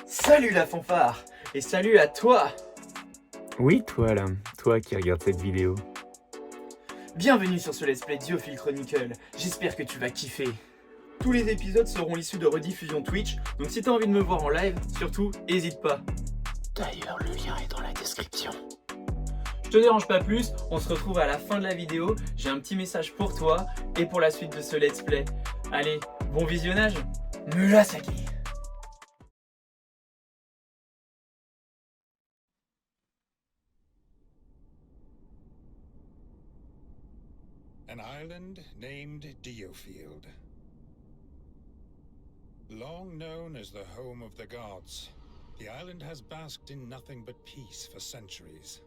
Salut la fanfare! Et salut à toi! Oui, toi là, toi qui regardes cette vidéo. Bienvenue sur ce Let's Play Diophile Chronicle, j'espère que tu vas kiffer. Tous les épisodes seront issus de rediffusion Twitch, donc si t'as envie de me voir en live, surtout, hésite pas. D'ailleurs, le lien est dans la description. Je te dérange pas plus, on se retrouve à la fin de la vidéo, j'ai un petit message pour toi et pour la suite de ce Let's Play. Allez, bon visionnage, Murasaki! An island named Diofield. Long known as the home of the gods, the island has basked in nothing but peace for centuries.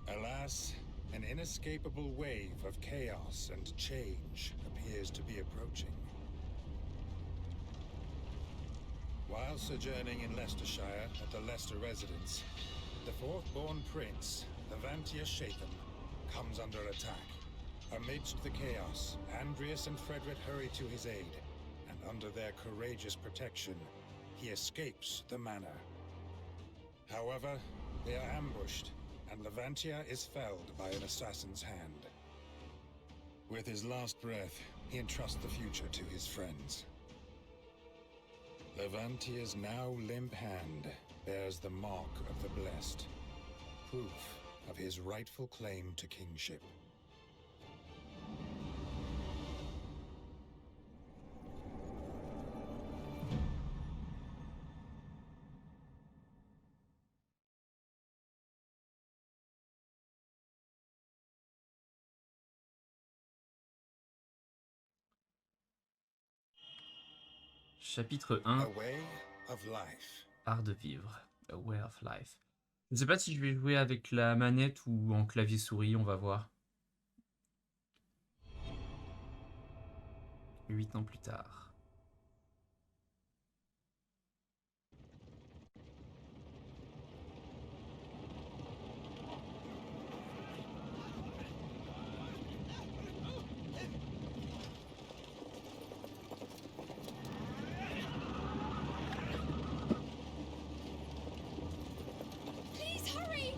Alas, an inescapable wave of chaos and change appears to be approaching. While sojourning in Leicestershire at the Leicester residence, the fourth-born prince, Levantia Shatham, comes under attack. Amidst the chaos, Andrias and Frederick hurry to his aid, and under their courageous protection, he escapes the manor. However, they are ambushed, and Levantia is felled by an assassin's hand. With his last breath, he entrusts the future to his friends. Levantia's now limp hand bears the mark of the blessed, proof of his rightful claim to kingship. Chapitre 1, A way of life. Art de vivre, A Way of Life. Je ne sais pas si je vais jouer avec la manette ou en clavier souris, on va voir. 8 ans plus tard. Please hurry!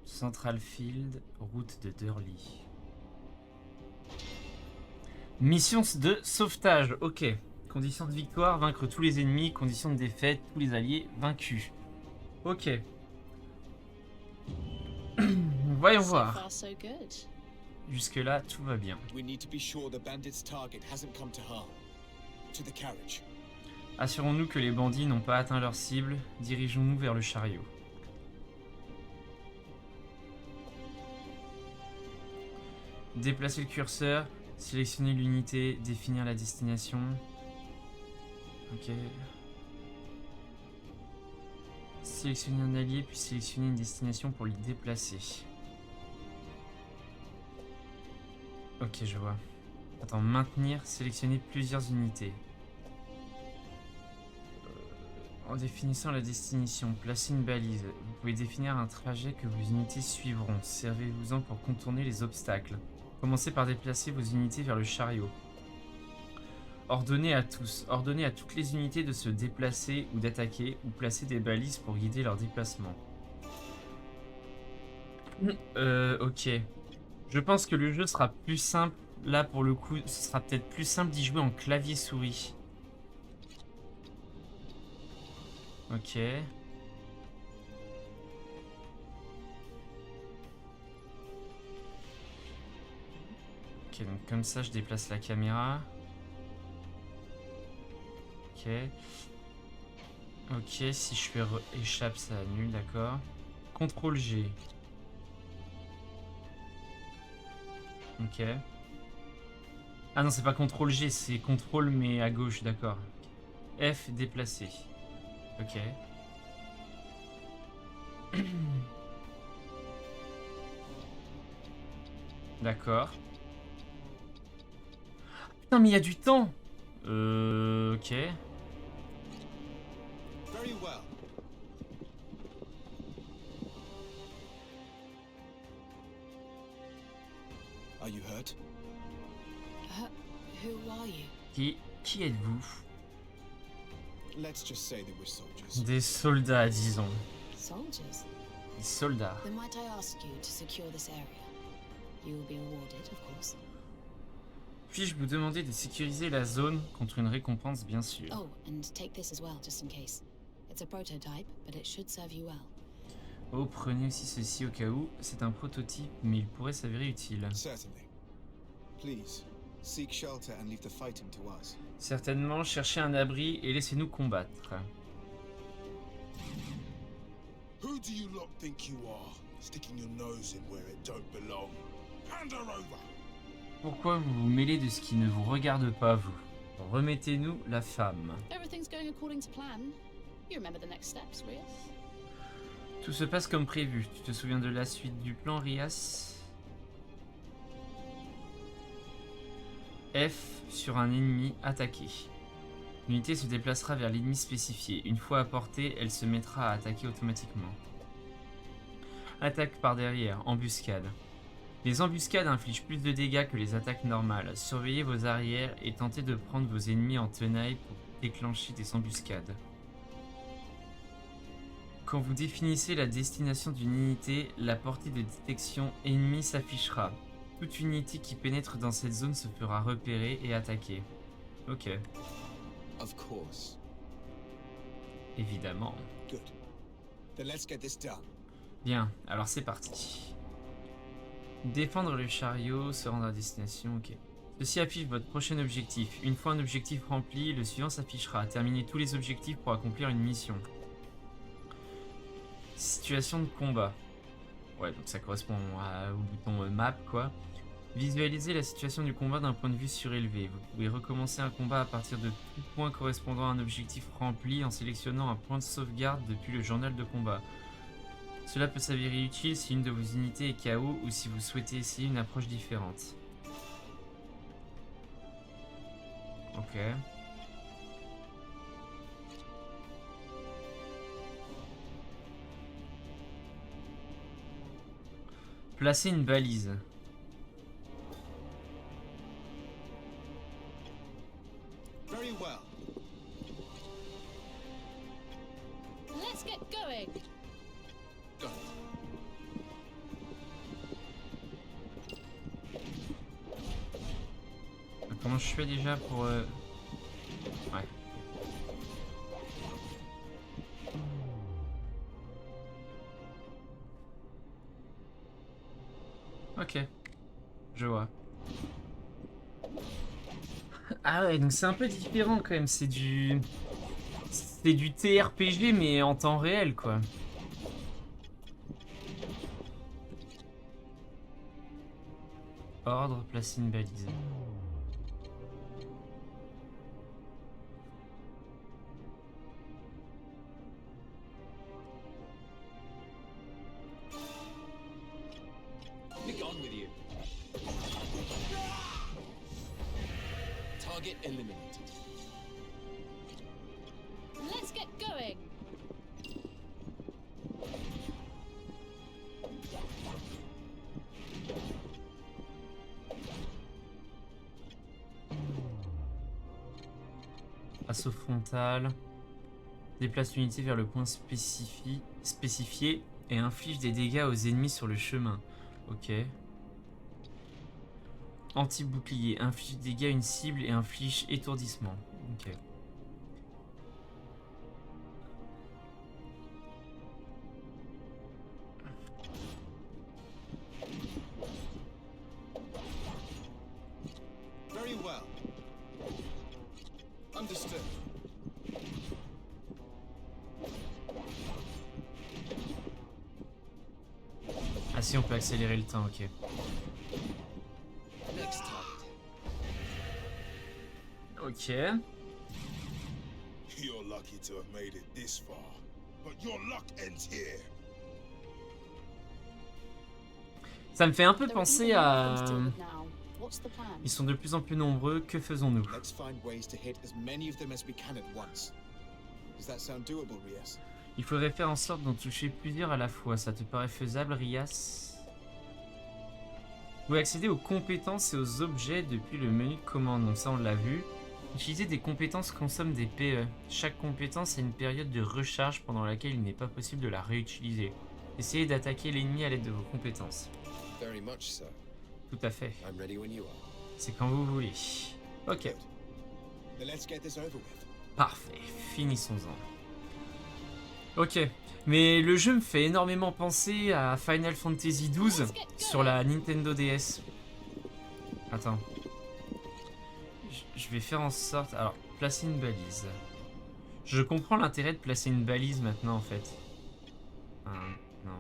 Central Field, route de Durley. Mission de sauvetage, ok. Condition de victoire, vaincre tous les ennemis. Condition de défaite, tous les alliés vaincus. Ok. Voyons So voir. far, so good. Jusque-là, tout va bien. We need to be sure the bandit's target hasn't come to harm. To the carriage. Assurons-nous que les bandits n'ont pas atteint leur cible. Dirigeons-nous vers le chariot. Déplacer le curseur, sélectionner l'unité, définir la destination. Ok. Sélectionner un allié, puis sélectionner une destination pour le déplacer. Ok, je vois. Attends, maintenir, sélectionner plusieurs unités. En définissant la destination, placez une balise. Vous pouvez définir un trajet que vos unités suivront. Servez-vous-en pour contourner les obstacles. Commencez par déplacer vos unités vers le chariot. Ordonnez à toutes les unités de se déplacer ou d'attaquer, ou placer des balises pour guider leur déplacement. Ok. Je pense que le jeu sera plus simple. Là, pour le coup, ce sera peut-être plus simple d'y jouer en clavier-souris. Ok. Ok, donc comme ça, je déplace la caméra. Ok. Ok, si je fais échappe, ça annule, d'accord. CTRL G. Ok. Ah non, c'est pas CTRL G, c'est CTRL mais à gauche, d'accord. F, déplacer. Ok. D'accord. Putain, mais il y a du temps. Ok. Very well. Are you hurt? Who are you? Qui êtes-vous? Let's just say that we're soldiers. Des soldats, disons. Soldiers? Des soldats. Then might I ask you to secure this area? You will be rewarded, of course. Puis-je vous demander de sécuriser la zone contre une récompense, bien sûr. Oh, and take this as well, just in case. It's a prototype, but it should serve you well. Oh, prenez aussi ceci au cas où. C'est un prototype, mais il pourrait s'avérer utile. Certainly. Please, seek shelter and leave the fighting to us. Certainement, cherchez un abri et laissez-nous combattre. Who do you lot think you are, sticking your nose in where it don't belong? Hand her over! Pourquoi vous vous mêlez de ce qui ne vous regarde pas, vous? Remettez-nous la femme. Everything's going according to plan. You remember the next steps, Rias? Tout se passe comme prévu. Tu te souviens de la suite du plan, Rias? F sur un ennemi attaqué. L'unité se déplacera vers l'ennemi spécifié. Une fois à portée, elle se mettra à attaquer automatiquement. Attaque par derrière, embuscade. Les embuscades infligent plus de dégâts que les attaques normales. Surveillez vos arrières et tentez de prendre vos ennemis en tenaille pour déclencher des embuscades. Quand vous définissez la destination d'une unité, la portée de détection ennemie s'affichera. Toute unité qui pénètre dans cette zone se fera repérer et attaquer. Ok, Of course. évidemment. Good. Then let's get this done. Bien, alors c'est parti. Défendre le chariot, se rendre à destination, ok. Ceci affiche votre prochain objectif. Une fois un objectif rempli, le suivant s'affichera. Terminez tous les objectifs pour accomplir une mission. Situation de combat. Ouais, donc ça correspond au bouton map, quoi. Visualisez la situation du combat d'un point de vue surélevé. Vous pouvez recommencer un combat à partir de tout point correspondant à un objectif rempli en sélectionnant un point de sauvegarde depuis le journal de combat. Cela peut s'avérer utile si une de vos unités est KO ou si vous souhaitez essayer une approche différente. Ok. Placez une balise. Very well. Let's get going! Got it. Comment je fais déjà pour... Ouais. Ok. Je vois. Ah ouais, donc c'est un peu différent quand même. C'est du... C'est du TRPG mais en temps réel, quoi. Ordre, placer une balise. Be gone with you. Target eliminated. Let's get going. Assaut frontal. Déplace l'unité vers le point spécifié et inflige des dégâts aux ennemis sur le chemin. Ok. Anti-bouclier. Inflige des dégâts à une cible et inflige étourdissement. Ok. Very well. Understood. Ah si, on peut accélérer le temps, ok. Next target. Ok. You're lucky to have made it this far, but your luck ends here. Ça me fait un peu There are penser even more à... things to deal with now. What's the plan? Ils sont de plus en plus nombreux, que faisons-nous? Let's find ways to hit as many of them as we can at once. Does that sound doable, Rias? Il faudrait faire en sorte d'en toucher plusieurs à la fois. Ça te paraît faisable, Rias? Vous pouvez accéder aux compétences et aux objets depuis le menu de commande. Donc ça, on l'a vu. Utiliser des compétences consomme des PE. Chaque compétence a une période de recharge pendant laquelle il n'est pas possible de la réutiliser. Essayez d'attaquer l'ennemi à l'aide de vos compétences. Very much so. Tout à fait. I'm ready when you are. C'est quand vous voulez. Ok. Good. Then let's get this over with. Parfait. Finissons-en. Ok. Mais le jeu me fait énormément penser à Final Fantasy XII sur la Nintendo DS. Attends. Je vais faire en sorte... Alors, placer une balise. Je comprends l'intérêt de placer une balise maintenant, en fait. Non.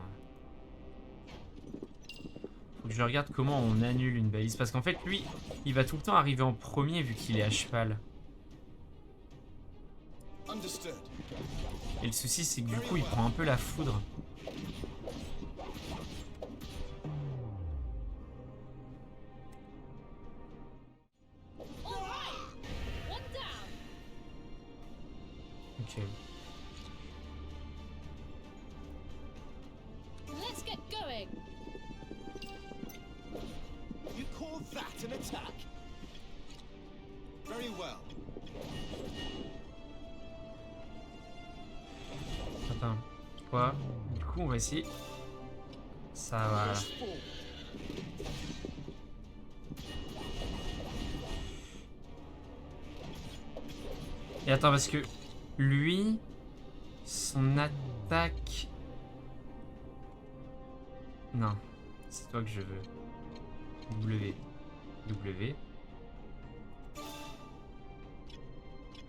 Faut que je regarde comment on annule une balise. Parce qu'en fait, lui, il va tout le temps arriver en premier vu qu'il est à cheval. Understood. Et le souci, c'est que du coup, il prend un peu la foudre. Ok. Let's get going. You call that an attack? Very well. Attends. Quoi? Du coup, on va essayer. Ça va. Push forward. Et attends, parce que lui, son attaque... Non, c'est toi que je veux. W.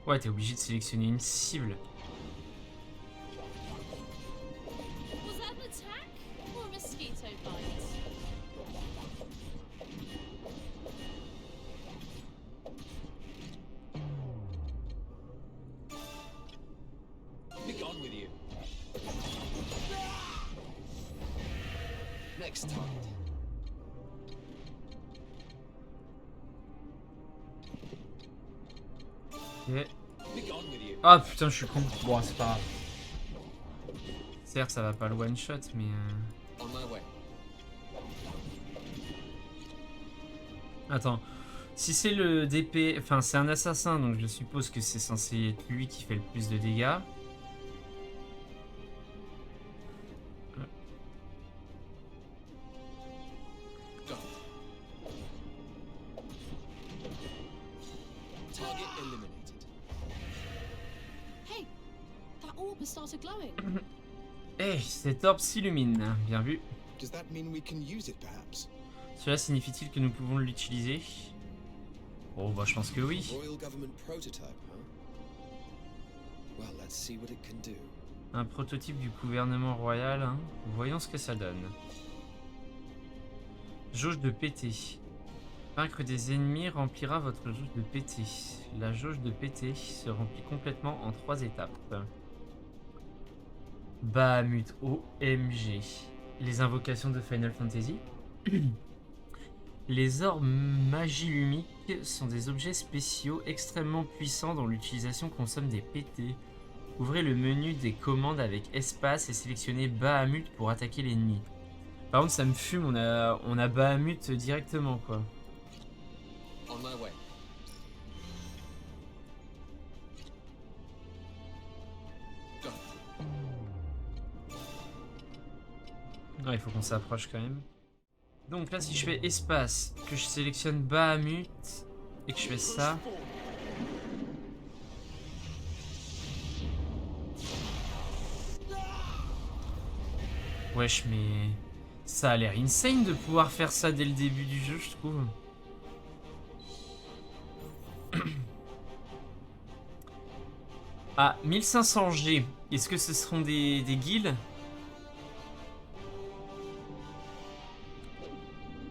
Ouais, t'es obligé de sélectionner une cible. Was that an attack or a mosquito bite? Be gone with you. Next target. Ok. Be gone with you. Ah putain, je suis con. Bon, c'est pas grave. Certes, ça va pas le one shot, mais... On my way. Attends. Si c'est le DP... Enfin, c'est un assassin, donc je suppose que c'est censé être lui qui fait le plus de dégâts. Got it. Target eliminated. Hey, that orb has started glowing. Eh, cet orbe s'illumine. Bien vu. Does that mean we can use it, perhaps? Cela signifie-t-il que nous pouvons l'utiliser? Oh, bah je pense que oui. Royal government prototype, huh? Well, let's see what it can do. Un prototype du gouvernement royal, hein. Voyons ce que ça donne. Jauge de PT. Vaincre des ennemis remplira votre jauge de PT. La jauge de PT se remplit complètement en 3 étapes. Bahamut, OMG. Les invocations de Final Fantasy. Les orbes magilumiques sont des objets spéciaux extrêmement puissants dont l'utilisation consomme des PT. Ouvrez le menu des commandes avec espace et sélectionnez Bahamut pour attaquer l'ennemi. Par contre, ça me fume, on a Bahamut directement, quoi. On my way. Go. Non, il faut qu'on s'approche quand même. Donc là, si je fais espace, que je sélectionne Bahamut et que je fais ça... Wesh, mais... Ça a l'air insane de pouvoir faire ça dès le début du jeu, je trouve. Ah, 1500 G. Est-ce que ce seront des guilds?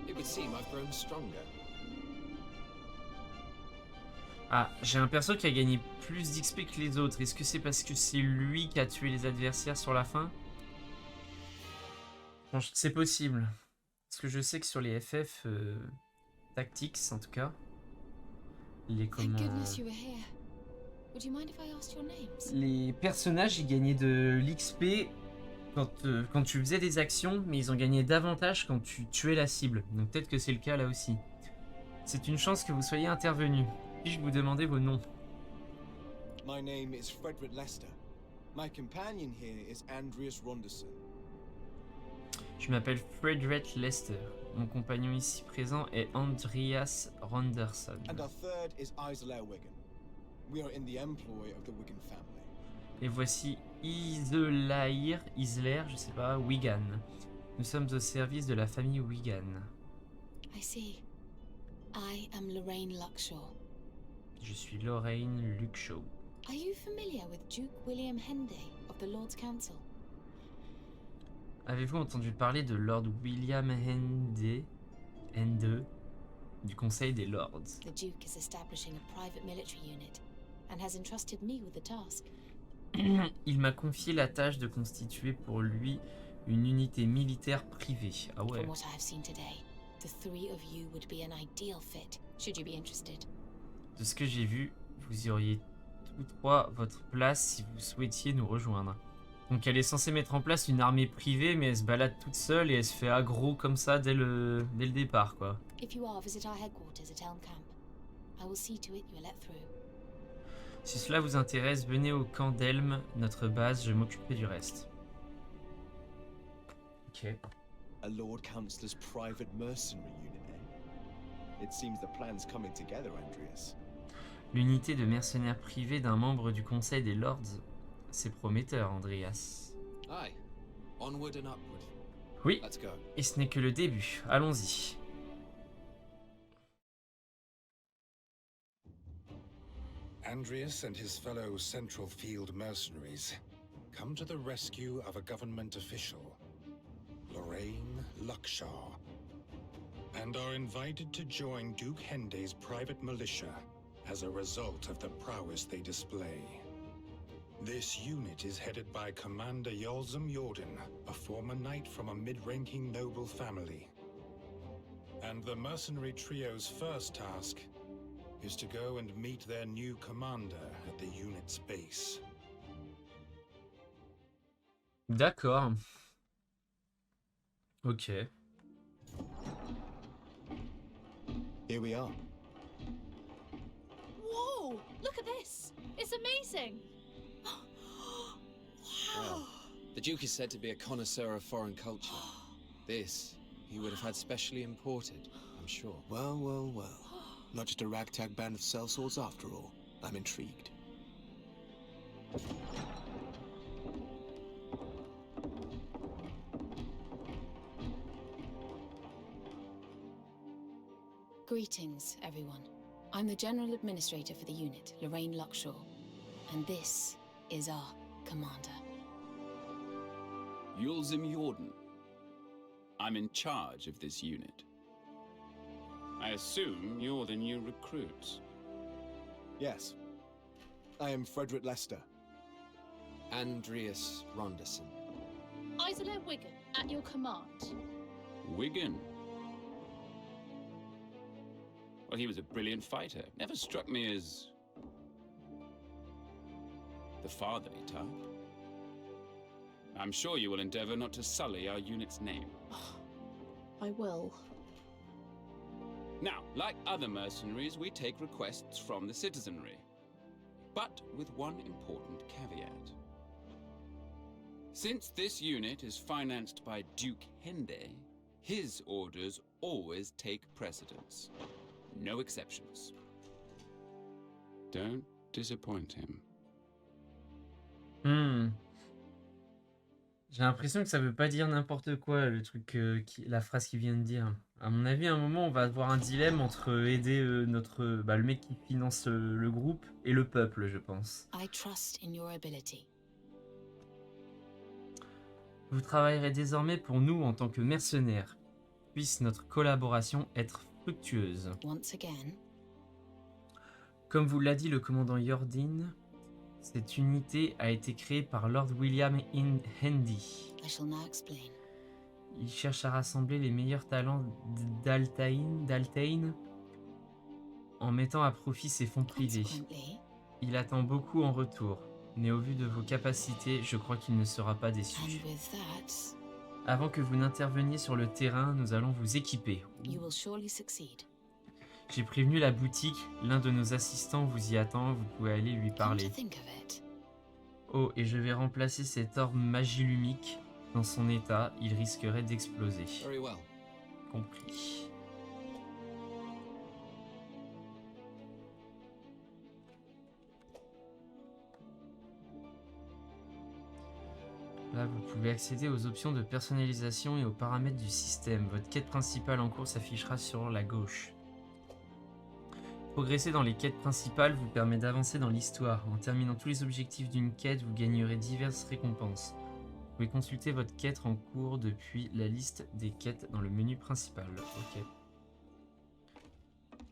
It would seem I've grown stronger. Ah, j'ai un perso qui a gagné plus d'XP que les autres. Est-ce que c'est parce que c'est lui qui a tué les adversaires sur la fin? Bon, c'est possible. Parce que je sais que sur les FF Tactics, en tout cas, les Thank goodness you were here. Would you mind if I asked your names? les personnages, ils gagnaient de l'XP quand tu faisais des actions, mais ils en gagnaient davantage quand tu tuais la cible. Donc peut-être que c'est le cas là aussi. C'est une chance que vous soyez intervenu. Puis-je vous demander vos noms? My name is Frederick Lester. My companion here is Andreas Ronderson. Je m'appelle Frederick Lester. Mon compagnon ici présent est Andreas Ronderson. And our third is Isla Wigan. We are in the employ of the Wigan family. Et voici Isler, je sais pas, Wigan. Nous sommes au service de la famille Wigan. I see. I am Lorraine Luckshaw. Je suis Lorraine Luckshaw. Are you familiar with Duke William Henday of the Lord's Council? Avez-vous entendu parler de Lord William Henday, du Conseil des Lords? The Duke is establishing a private military unit and has entrusted me with the task. Il m'a confié la tâche de constituer pour lui une unité militaire privée. Ah ouais. From what I have seen today, the three of you would be an ideal fit, should you be interested. De ce que j'ai vu, vous y auriez tous trois votre place si vous souhaitiez nous rejoindre. Donc elle est censée mettre en place une armée privée, mais elle se balade toute seule et elle se fait aggro comme ça dès le départ, quoi. If you are, visit our headquarters at Elm Camp. I will see to it you are let through. Si cela vous intéresse, venez au camp d'Elm, notre base, je m'occuperai du reste. Ok. A Lord Councillor's private mercenary unit, eh? It seems the plan's coming together, Andreas. L'unité de mercenaires privés d'un membre du Conseil des Lords. C'est prometteur, Andreas. Aye. Onward and upward. Oui, Let's go. et ce n'est que le début. Allons-y. Andreas and his fellow Central Field mercenaries come to the rescue of a government official, Lorraine Luckshaw, and are invited to join Duke Henday's private militia as a result of the prowess they display. This unit is headed by Commander Yolzum Jordan, a former knight from a mid-ranking noble family. And the mercenary trio's first task is to go and meet their new commander at the unit's base. D'accord. Ok. Here we are. Whoa! Look at this! It's amazing! Wow. The Duke is said to be a connoisseur of foreign culture. This, he would have had specially imported, I'm sure. Well, well, well. Not just a ragtag band of sellswords after all. I'm intrigued. Greetings, everyone. I'm the General Administrator for the unit, Lorraine Luckshaw. And this is our commander. Yulzim Jordan. I'm in charge of this unit. I assume you're the new recruits. Yes. I am Frederick Lester. Andreas Ronderson. Isla Wigan, at your command. Wigan. Well, he was a brilliant fighter. Never struck me as... the fatherly type. I'm sure you will endeavor not to sully our unit's name. I will. Now, like other mercenaries, we take requests from the citizenry. But with one important caveat. Since this unit is financed by Duke Hende, his orders always take precedence. No exceptions. Don't disappoint him. J'ai l'impression que ça veut pas dire n'importe quoi, le truc, la phrase qu'il vient de dire. À mon avis, à un moment, on va avoir un dilemme entre aider le mec qui finance le groupe et le peuple, je pense. I trust in your ability. Vous travaillerez désormais pour nous en tant que mercenaires. Puisse notre collaboration être fructueuse. Once again, Comme vous l'a dit le commandant Yordin, cette unité a été créée par Lord William Hendy. I shall now explain. Il cherche à rassembler les meilleurs talents d'Altaïn en mettant à profit ses fonds privés. Consequently, Il attend beaucoup en retour, mais au vu de vos capacités, je crois qu'il ne sera pas déçu. and with that, Avant que vous n'interveniez sur le terrain, nous allons vous équiper. you will surely succeed. J'ai prévenu la boutique, l'un de nos assistants vous y attend, vous pouvez aller lui Come parler. to think of it, Oh, et je vais remplacer cet orbe magilumique. Dans son état, il risquerait d'exploser. Very well. Compris. Là, vous pouvez accéder aux options de personnalisation et aux paramètres du système. Votre quête principale en cours s'affichera sur la gauche. Progresser dans les quêtes principales vous permet d'avancer dans l'histoire. En terminant tous les objectifs d'une quête, vous gagnerez diverses récompenses. Vous pouvez consulter votre quête en cours depuis la liste des quêtes dans le menu principal. Ok.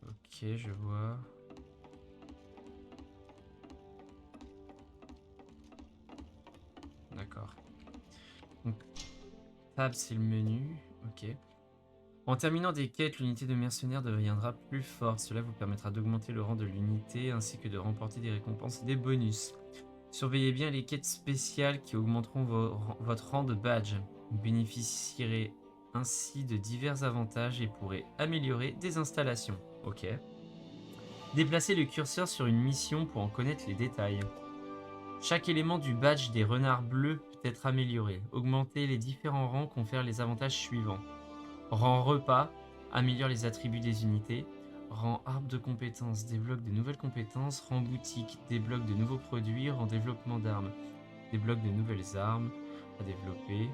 Ok, je vois. D'accord. Donc, tab, c'est le menu. Ok. En terminant des quêtes, l'unité de mercenaires deviendra plus forte. Cela vous permettra d'augmenter le rang de l'unité ainsi que de remporter des récompenses et des bonus. Surveillez bien les quêtes spéciales qui augmenteront votre rang de badge. Vous bénéficierez ainsi de divers avantages et pourrez améliorer des installations. Ok. Déplacez le curseur sur une mission pour en connaître les détails. Chaque élément du badge des renards bleus peut être amélioré. Augmenter les différents rangs confère les avantages suivants. Rang repas, améliore les attributs des unités. Rang arbre de compétences, débloque de nouvelles compétences. Rang boutique, débloque de nouveaux produits. Rang développement d'armes, débloque de nouvelles armes à développer.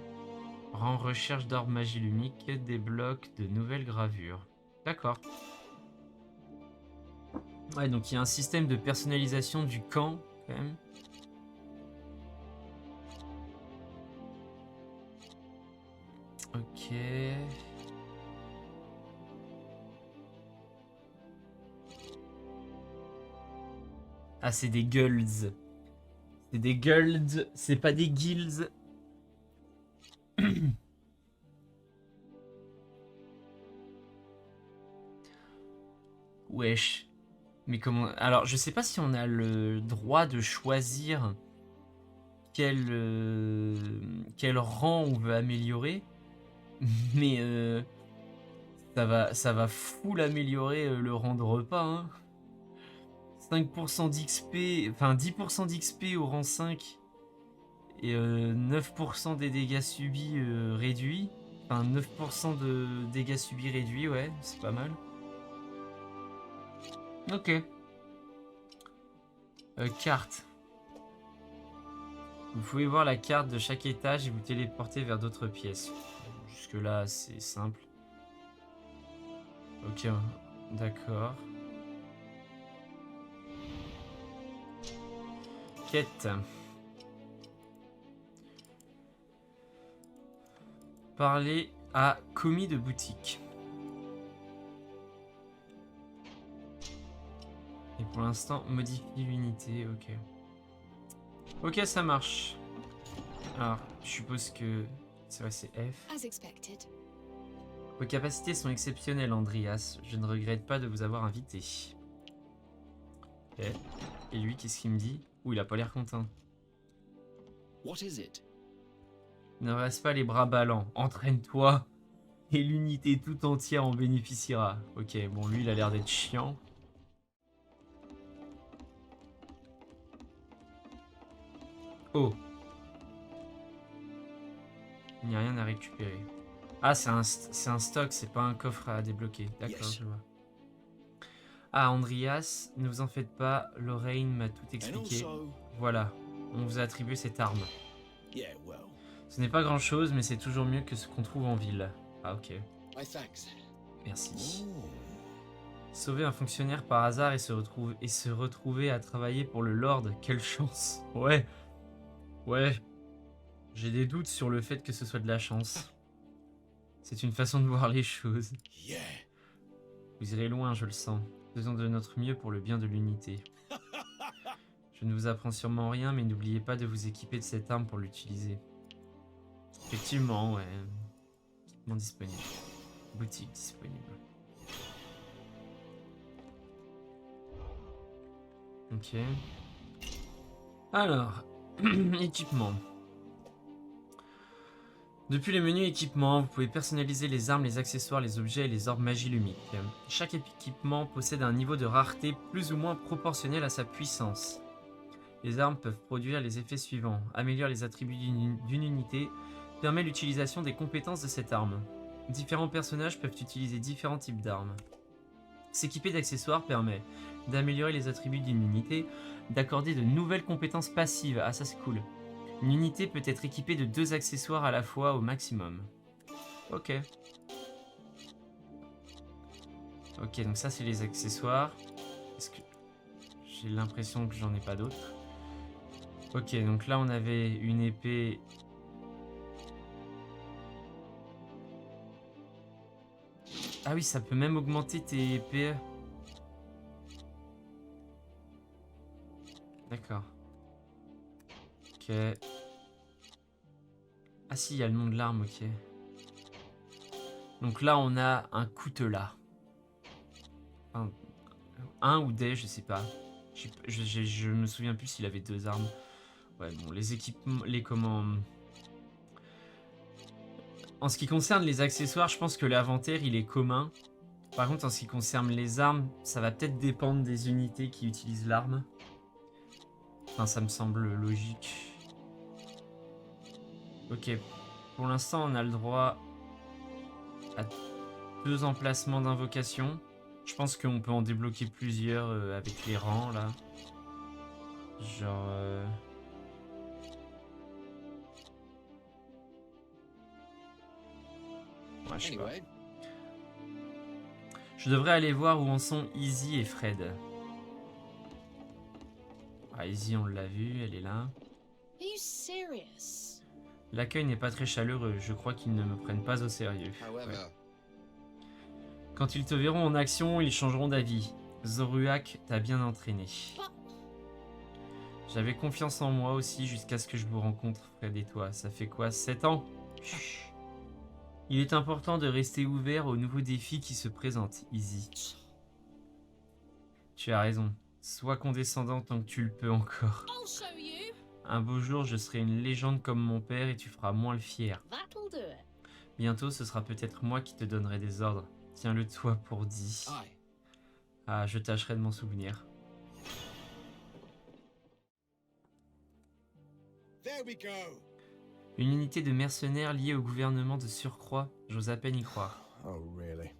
Rang recherche d'orbes magilumiques, débloque de nouvelles gravures. D'accord. Ouais, donc il y a un système de personnalisation du camp, quand même. Ok. Ah, c'est des guilds. C'est des guilds, c'est pas des guilds. Wesh. Mais comment... Alors, je sais pas si on a le droit de choisir quel rang on veut améliorer. Mais ça va full améliorer le rang de repas, hein. 5% d'XP, enfin 10% d'XP au rang 5 et 9% des dégâts subis réduits. Enfin 9% de dégâts subis réduits, ouais, c'est pas mal. Ok. Carte. Vous pouvez voir la carte de chaque étage et vous téléporter vers d'autres pièces. Jusque là, c'est simple. Ok, d'accord. Quête. Parler à commis de boutique. Et pour l'instant, modifier l'unité, ok. Ok, ça marche. Alors, je suppose que... C'est vrai, c'est F. as expected. Vos capacités sont exceptionnelles, Andreas. Je ne regrette pas de vous avoir invité. Ok. Et lui, qu'est-ce qu'il me dit? Ouh, il a pas l'air content. What is it? Ne reste pas les bras ballants. Entraîne-toi. Et l'unité tout entière en bénéficiera. Ok, bon, lui, il a l'air d'être chiant. Oh. Il n'y a rien à récupérer. Ah, c'est un stock, c'est pas un coffre à débloquer. D'accord, Yes. je vois. Ah, Andreas, ne vous en faites pas, Lorraine m'a tout And expliqué. also, Voilà, on vous a attribué cette arme. yeah, well, Ce n'est pas grand chose, mais c'est toujours mieux que ce qu'on trouve en ville. Ah, ok, my thanks. merci. Ooh. Sauver un fonctionnaire par hasard et se retrouver à travailler pour le Lord, quelle chance. Ouais, ouais. J'ai des doutes sur le fait que ce soit de la chance. C'est une façon de voir les choses. Yeah. Vous irez loin, je le sens. Faisons de notre mieux pour le bien de l'unité. Je ne vous apprends sûrement rien, mais n'oubliez pas de vous équiper de cette arme pour l'utiliser. Effectivement, ouais. Équipement disponible. Boutique disponible. Ok. Alors, équipement. Depuis le menu équipement, vous pouvez personnaliser les armes, les accessoires, les objets et les orbes magie lumique. Chaque équipement possède un niveau de rareté plus ou moins proportionnel à sa puissance. Les armes peuvent produire les effets suivants. Améliore les attributs d'une unité, permet l'utilisation des compétences de cette arme. Différents personnages peuvent utiliser différents types d'armes. S'équiper d'accessoires permet d'améliorer les attributs d'une unité, d'accorder de nouvelles compétences passives. Ah, ça c'est cool. Une unité peut être équipée de 2 accessoires à la fois au maximum. Ok. Ok, donc ça c'est les accessoires. Est-ce que j'ai l'impression que j'en ai pas d'autres? Ok, donc là on avait une épée. Ah oui, ça peut même augmenter tes PE. D'accord. Ok. Ah si, il y a le nom de l'arme, ok. Donc là, on a un coutelas. Un ou des, je sais pas. Je me souviens plus s'il avait 2 armes. Ouais, bon, les équipements, les commandes. En ce qui concerne les accessoires, je pense que l'inventaire, il est commun. Par contre, en ce qui concerne les armes, ça va peut-être dépendre des unités qui utilisent l'arme. Enfin, ça me semble logique. Ok, pour l'instant, on a le droit à 2 emplacements d'invocation. Je pense qu'on peut en débloquer plusieurs avec les rangs, là. Genre... Ouais, je sais pas. Anyway, Je devrais aller voir où en sont Izzy et Fred. Ah, Izzy, on l'a vu, elle est là. Are you serious? L'accueil n'est pas très chaleureux, je crois qu'ils ne me prennent pas au sérieux. however, Ouais. Quand ils te verront en action, ils changeront d'avis. Zoruak t'a bien entraîné. J'avais confiance en moi aussi jusqu'à ce que je vous rencontre, Fred et toi. Ça fait quoi, 7 ans? Chut. Il est important de rester ouvert aux nouveaux défis qui se présentent, Izzy. Tu as raison. Sois condescendant tant que tu le peux encore. I'll show you. Un beau jour, je serai une légende comme mon père et tu feras moins le fier. That'll do it. Bientôt, ce sera peut-être moi qui te donnerai des ordres. Tiens-le toi pour dit. aye. Ah, je tâcherai de m'en souvenir. There we go. Une unité de mercenaires liée au gouvernement de surcroît, j'ose à peine y croire. Oh, really?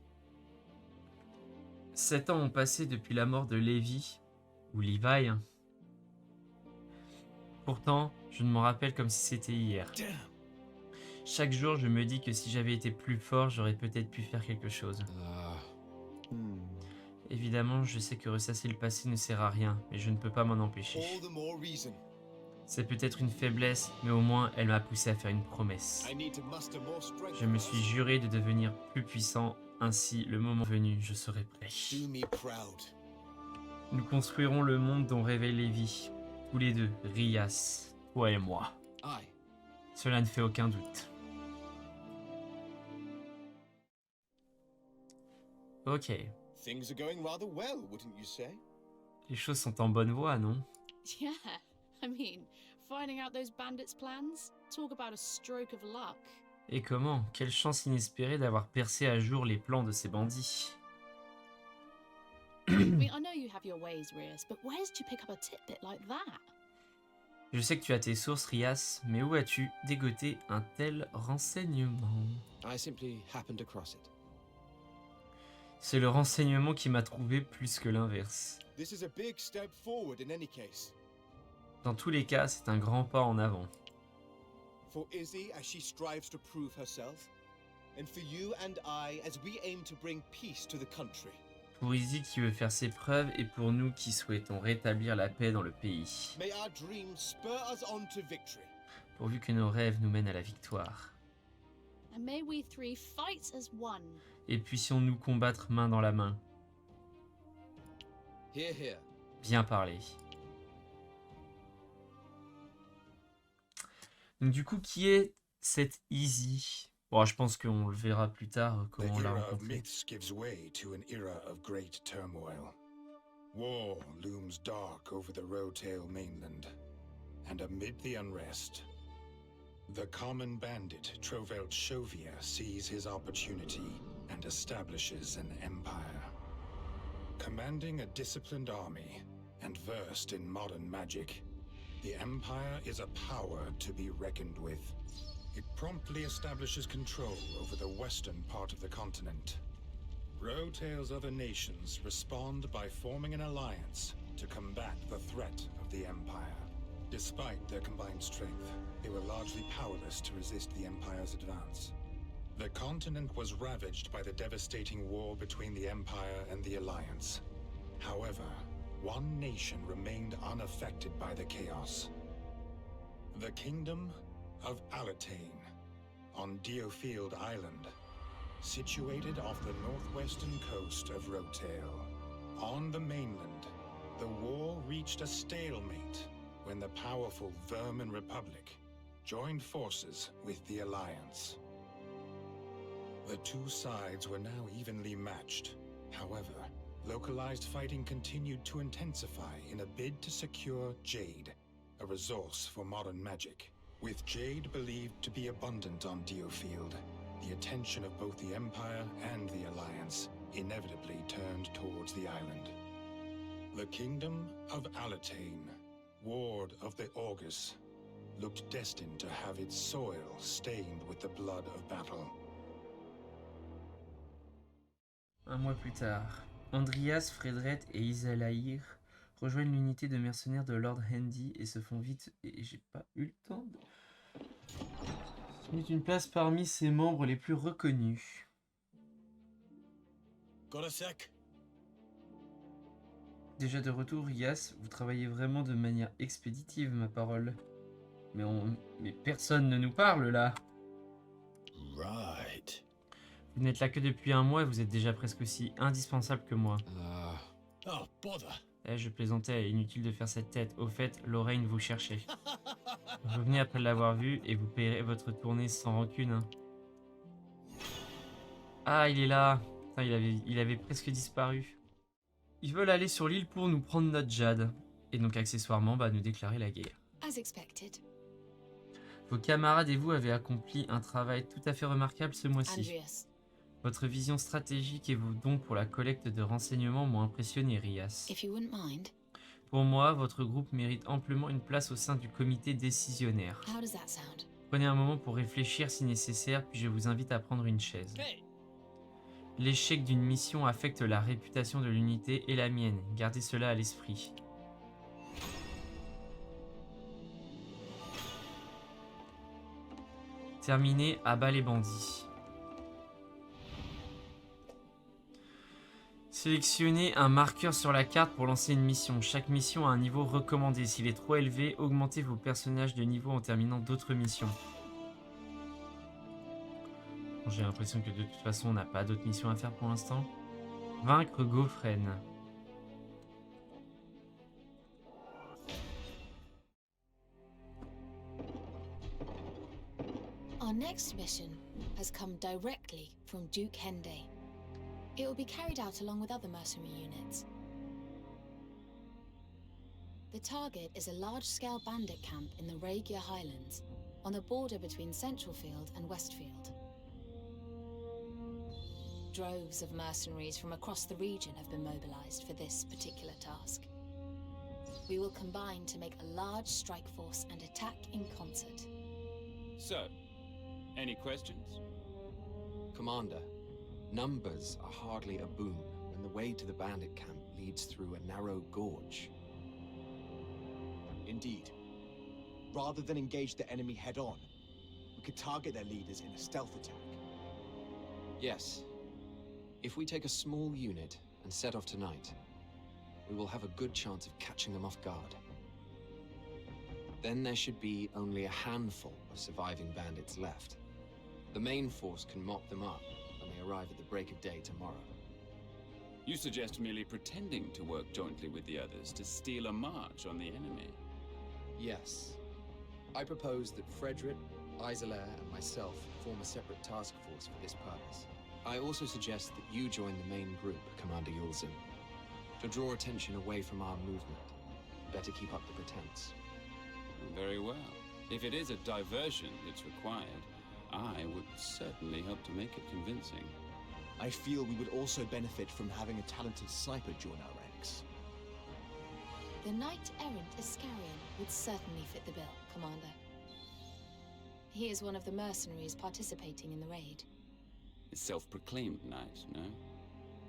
7 ans ont passé depuis la mort de Levi, ou Levi. Hein. Pourtant, je ne m'en rappelle comme si c'était hier. Damn. Chaque jour, je me dis que si j'avais été plus fort, j'aurais peut-être pu faire quelque chose. Évidemment, je sais que ressasser le passé ne sert à rien, mais je ne peux pas m'en empêcher. All the more reason. C'est peut-être une faiblesse, mais au moins elle m'a poussé à faire une promesse. I need to muster more strength. Je me suis juré de devenir plus puissant, ainsi, le moment venu, je serai prêt. Do me proud. Nous construirons le monde dont rêvait Lévi. Tous les deux, Rias, toi et moi. Aye. Cela ne fait aucun doute. Ok, Things are going rather well, wouldn't you say? les choses sont en bonne voie, non? Yeah, I mean, finding out those bandits' plans? Talk about a stroke of luck. Et comment? Quelle chance inespérée d'avoir percé à jour les plans de ces bandits. I mean, I know you have your ways, Rias, but where did you pick up a tidbit like that? Je sais que tu as tes sources, Rias, mais où as-tu dégoté un tel renseignement? I simply happened across it. C'est le renseignement qui m'a trouvé plus que l'inverse. This is a big step forward in any case. Dans tous les cas, c'est un grand pas en avant. For Izzy as she strives to prove herself, and for you and I as we aim to bring peace to the country. Pour Izzy qui veut faire ses preuves et pour nous qui souhaitons rétablir la paix dans le pays. May our dreams spur us on to victory. Pourvu que nos rêves nous mènent à la victoire. And may we three fight as one. Et puissions-nous combattre main dans la main. Hear, hear. Bien parlé. Donc du coup, qui est cette Izzy? Bon, je pense qu'on le verra plus tard The comment on l'a era of rencontrée. myths gives way to an era of great turmoil. War looms dark over the Rotail mainland, and amid the unrest, the common bandit Trovelt Shovia sees his opportunity and establishes an empire. Commanding a disciplined army and versed in modern magic, the Empire is a power to be reckoned with. It promptly establishes control over the western part of the continent. Rotail's other nations respond by forming an alliance to combat the threat of the Empire. Despite their combined strength, they were largely powerless to resist the Empire's advance. The continent was ravaged by the devastating war between the Empire and the Alliance. However, one nation remained unaffected by the chaos. The Kingdom of Alatane, on Diofield Island, situated off the northwestern coast of Rotail. On the mainland, the war reached a stalemate when the powerful Vermin Republic joined forces with the Alliance. The two sides were now evenly matched. However, localized fighting continued to intensify in a bid to secure Jade, a resource for modern magic. With Jade believed to be abundant on Diofield, the attention of both the Empire and the Alliance inevitably turned towards the island. The Kingdom of Alatane, ward of the Augurs, looked destined to have its soil stained with the blood of battle. Un mois plus tard, Andrias, Fredret et Isalaïr rejoignent l'unité de mercenaires de Lord Handy et se font vite, et j'ai pas eu le temps de... une place parmi ses membres les plus reconnus. Got a sec? Déjà de retour, Rias, vous travaillez vraiment de manière expéditive, ma parole. Mais personne ne nous parle là. Right. Vous n'êtes là que depuis un mois et vous êtes déjà presque aussi indispensable que moi. Oh, bother. Je plaisantais, inutile de faire cette tête. Au fait, Lorraine vous cherchait. Revenez après l'avoir vu et vous payerez votre tournée sans rancune. Hein. Ah, il est là. Putain, il avait presque disparu. Ils veulent aller sur l'île pour nous prendre notre Jade. Et donc accessoirement, nous déclarer la guerre. As expected. Vos camarades et vous avez accompli un travail tout à fait remarquable ce mois-ci. Andreas. Votre vision stratégique et vos dons pour la collecte de renseignements m'ont impressionné, Rias. If you wouldn't mind. Pour moi, votre groupe mérite amplement une place au sein du comité décisionnaire. How does that sound? Prenez un moment pour réfléchir si nécessaire, puis je vous invite à prendre une chaise. L'échec d'une mission affecte la réputation de l'unité et la mienne. Gardez cela à l'esprit. Terminé, à bas les bandits. Sélectionnez un marqueur sur la carte pour lancer une mission. Chaque mission a un niveau recommandé. S'il est trop élevé, augmentez vos personnages de niveau en terminant d'autres missions. Bon, j'ai l'impression que de toute façon, on n'a pas d'autres missions à faire pour l'instant. Vaincre Gofren. Our next mission has come directly from Duke Hende. It will be carried out along with other mercenary units. The target is a large-scale bandit camp in the Rhaegar Highlands, on the border between Centralfield and Westfield. Droves of mercenaries from across the region have been mobilized for this particular task. We will combine to make a large strike force and attack in concert. So, any questions? Commander, numbers are hardly a boon when the way to the bandit camp leads through a narrow gorge. Indeed. Rather than engage the enemy head-on, we could target their leaders in a stealth attack. Yes. If we take a small unit and set off tonight, we will have a good chance of catching them off guard. Then there should be only a handful of surviving bandits left. The main force can mop them up when they arrive at the break of day tomorrow. You suggest merely pretending to work jointly with the others to steal a march on the enemy? Yes. I propose that Frederick, Isolair, and myself form a separate task force for this purpose. I also suggest that you join the main group, Commander Yulzim. To draw attention away from our movement, better keep up the pretense. Very well. If it is a diversion that's required, I would certainly help to make it convincing. I feel we would also benefit from having a talented sniper join our ranks. The knight-errant Iscarian would certainly fit the bill, Commander. He is one of the mercenaries participating in the raid. A self-proclaimed knight, no?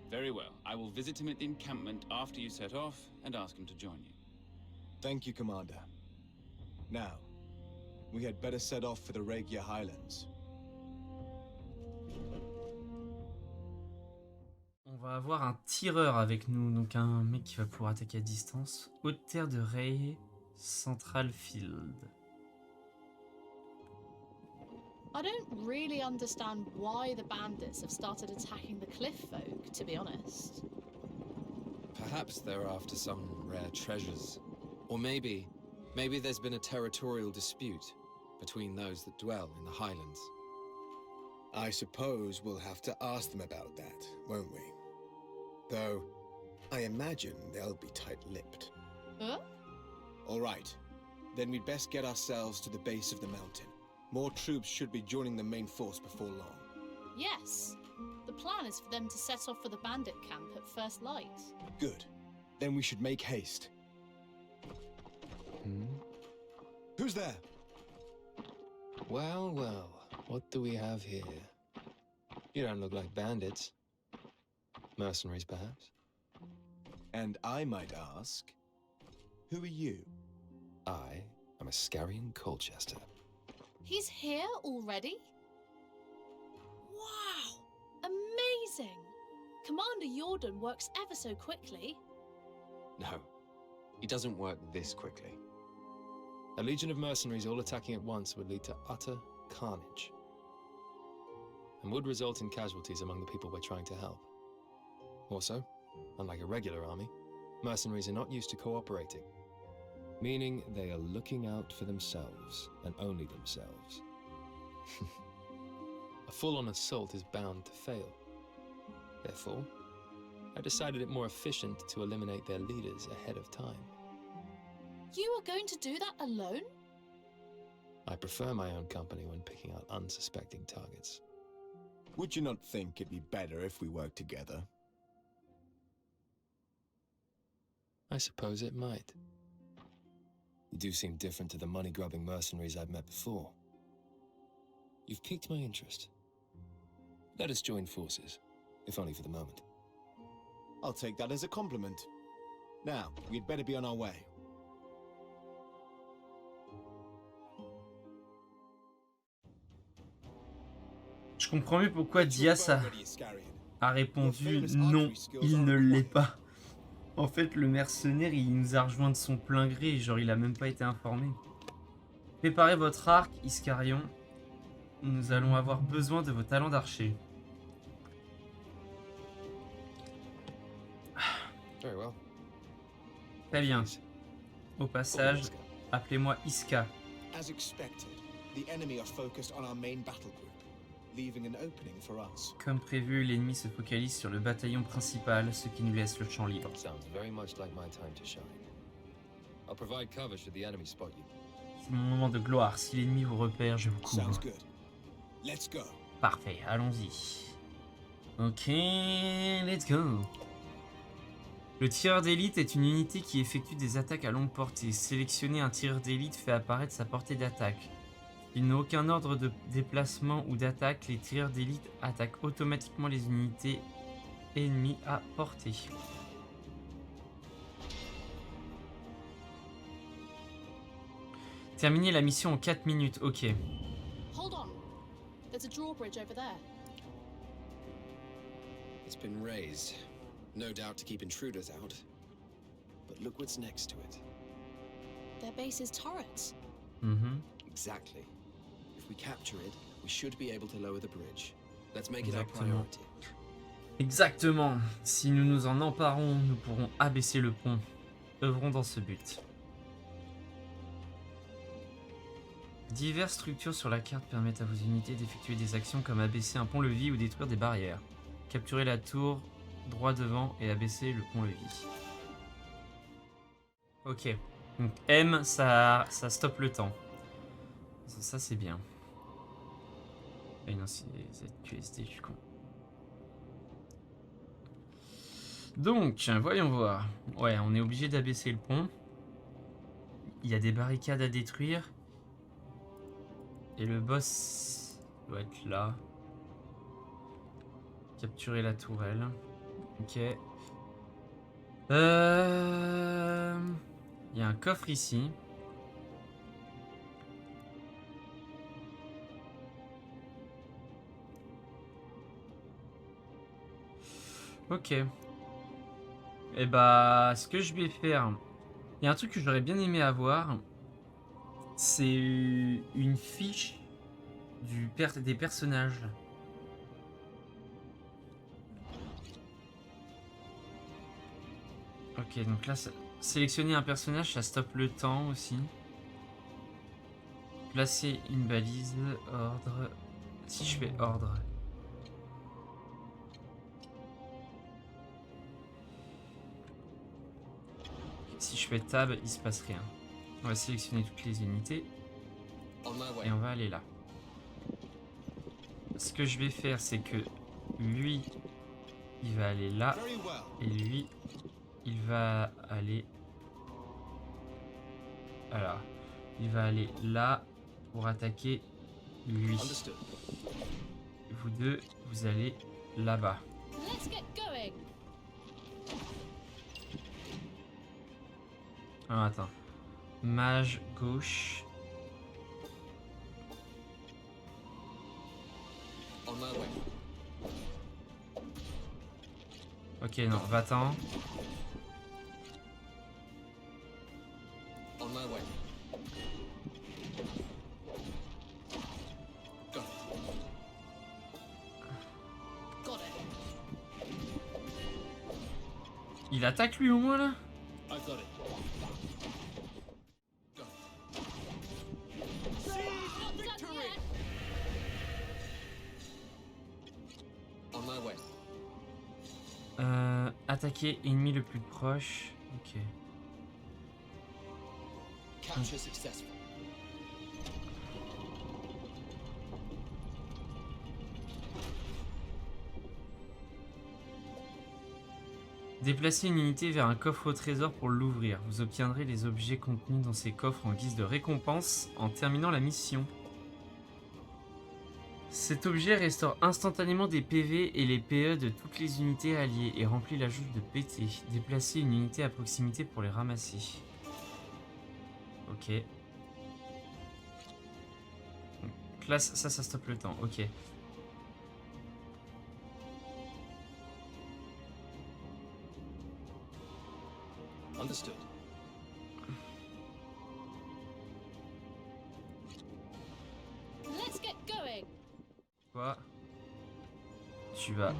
Very well. I will visit him at the encampment after you set off and ask him to join you. Thank you, Commander. Now, we had better set off for the Rhaegar Highlands. On va avoir un tireur avec nous, donc un mec qui va pouvoir attaquer à distance. Haute terre de Rey, Central Field. I don't really understand why the bandits have started attacking the cliff folk, to be honest. Perhaps they're after some rare treasures. Or maybe there's been a territorial dispute between those that dwell in the Highlands. I suppose we'll have to ask them about that, won't we? Though, I imagine they'll be tight-lipped. Huh? All right. Then we'd best get ourselves to the base of the mountain. More troops should be joining the main force before long. Yes. The plan is for them to set off for the bandit camp at first light. Good. Then we should make haste. Who's there? Well, well, what do we have here? You don't look like bandits. Mercenaries, perhaps? And I might ask, who are you? I am Iscarian Colchester. He's here already? Wow! Amazing! Commander Jordan works ever so quickly. No, he doesn't work this quickly. A legion of mercenaries all attacking at once would lead to utter carnage, and would result in casualties among the people we're trying to help. Also, unlike a regular army, mercenaries are not used to cooperating, meaning they are looking out for themselves, and only themselves. A full-on assault is bound to fail. Therefore, I decided it more efficient to eliminate their leaders ahead of time. You are going to do that alone? I prefer my own company when picking out unsuspecting targets. Would you not think it'd be better if we worked together? I suppose it might. You do seem different to the money-grubbing mercenaries I've met before. You've piqued my interest. Let us join forces, if only for the moment. I'll take that as a compliment. Now, we'd better be on our way. Je comprends mieux pourquoi Dias a répondu non, il ne l'est pas. En fait, le mercenaire, il nous a rejoint de son plein gré, genre il a même pas été informé. Préparez votre arc, Iscarion. Nous allons avoir besoin de vos talents d'archer. Very well. Très bien. Au passage, appelez-moi Iska. As expected, the enemy are focused on our main battle group, leaving an opening for us. Comme prévu, l'ennemi se focalise sur le bataillon principal, ce qui nous laisse le champ libre. Sounds very much like my time to shine. I'll provide cover should the enemy spot you. C'est mon moment de gloire. Si l'ennemi vous repère, je vous couvre. Sounds good. Let's go. Parfait, allons-y. Ok, let's go. Le tireur d'élite est une unité qui effectue des attaques à longue portée. Sélectionner un tireur d'élite fait apparaître sa portée d'attaque. Il n'a aucun ordre de déplacement ou d'attaque. Les tireurs d'élite attaquent automatiquement les unités ennemies à portée. Terminer la mission en 4 minutes, ok. Hold on. There's a drawbridge over there. It's been raised. No doubt to keep intruders out. But look what's next to it. Their base is turrets. Exactly. If we capture it, we should be able to lower the bridge. Let's make it our Exactement. priority. Exactement. Si nous nous en emparons, nous pourrons abaisser le pont. Œuvrons dans ce but. Diverses structures sur la carte permettent à vos unités d'effectuer des actions comme abaisser un pont-levis ou détruire des barrières. Capturer la tour droit devant et abaisser le pont-levis. Ok. Donc M, ça stoppe le temps. Ça c'est bien. Et non, c'est ZQSD, je suis con. Donc, voyons voir. Ouais, on est obligé d'abaisser le pont. Il y a des barricades à détruire. Et le boss doit être là. Capturer la tourelle. Ok. Il y a un coffre ici. Ok. Et bah, ce que je vais faire... Il y a un truc que j'aurais bien aimé avoir. C'est une fiche des personnages. Ok, donc là, sélectionner un personnage, ça stoppe le temps aussi. Placer une balise, ordre. Si je fais ordre. Si je fais tab, il se passe rien. On va sélectionner toutes les unités. Et on va aller là. Ce que je vais faire, c'est que lui, il va aller là. Et lui, il va aller... Alors, il va aller là pour attaquer lui. Vous deux, vous allez là-bas. Let's get going. Ah, attends. Mage gauche. Ok, non, va-t'en. Il attaque lui au moins là? Attaquer ennemi le plus proche. Ok. Capture successful. Déplacez une unité vers un coffre au trésor pour l'ouvrir. Vous obtiendrez les objets contenus dans ces coffres en guise de récompense en terminant la mission. Cet objet restaure instantanément des PV et les PE de toutes les unités alliées et remplit la jauge de PT. Déplacez une unité à proximité pour les ramasser. Ok. Donc là, ça stoppe le temps. Ok. Understood. Let's get going. Toi, tu vas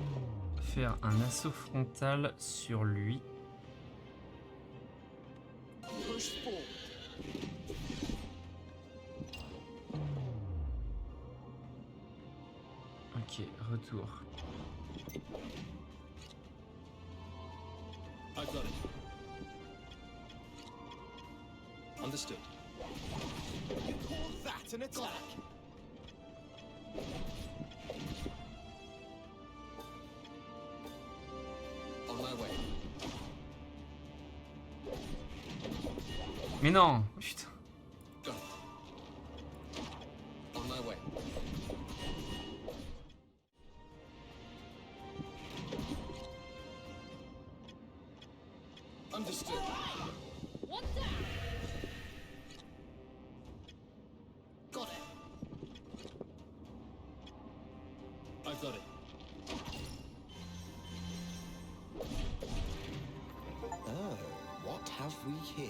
faire un assaut frontal sur lui. Push forward. Ok, retour. Understood. You call that an attack? On my way. Mais non, putain. Got it. On my way. Understood. One down. Got it. I've got it. Oh, what have we here?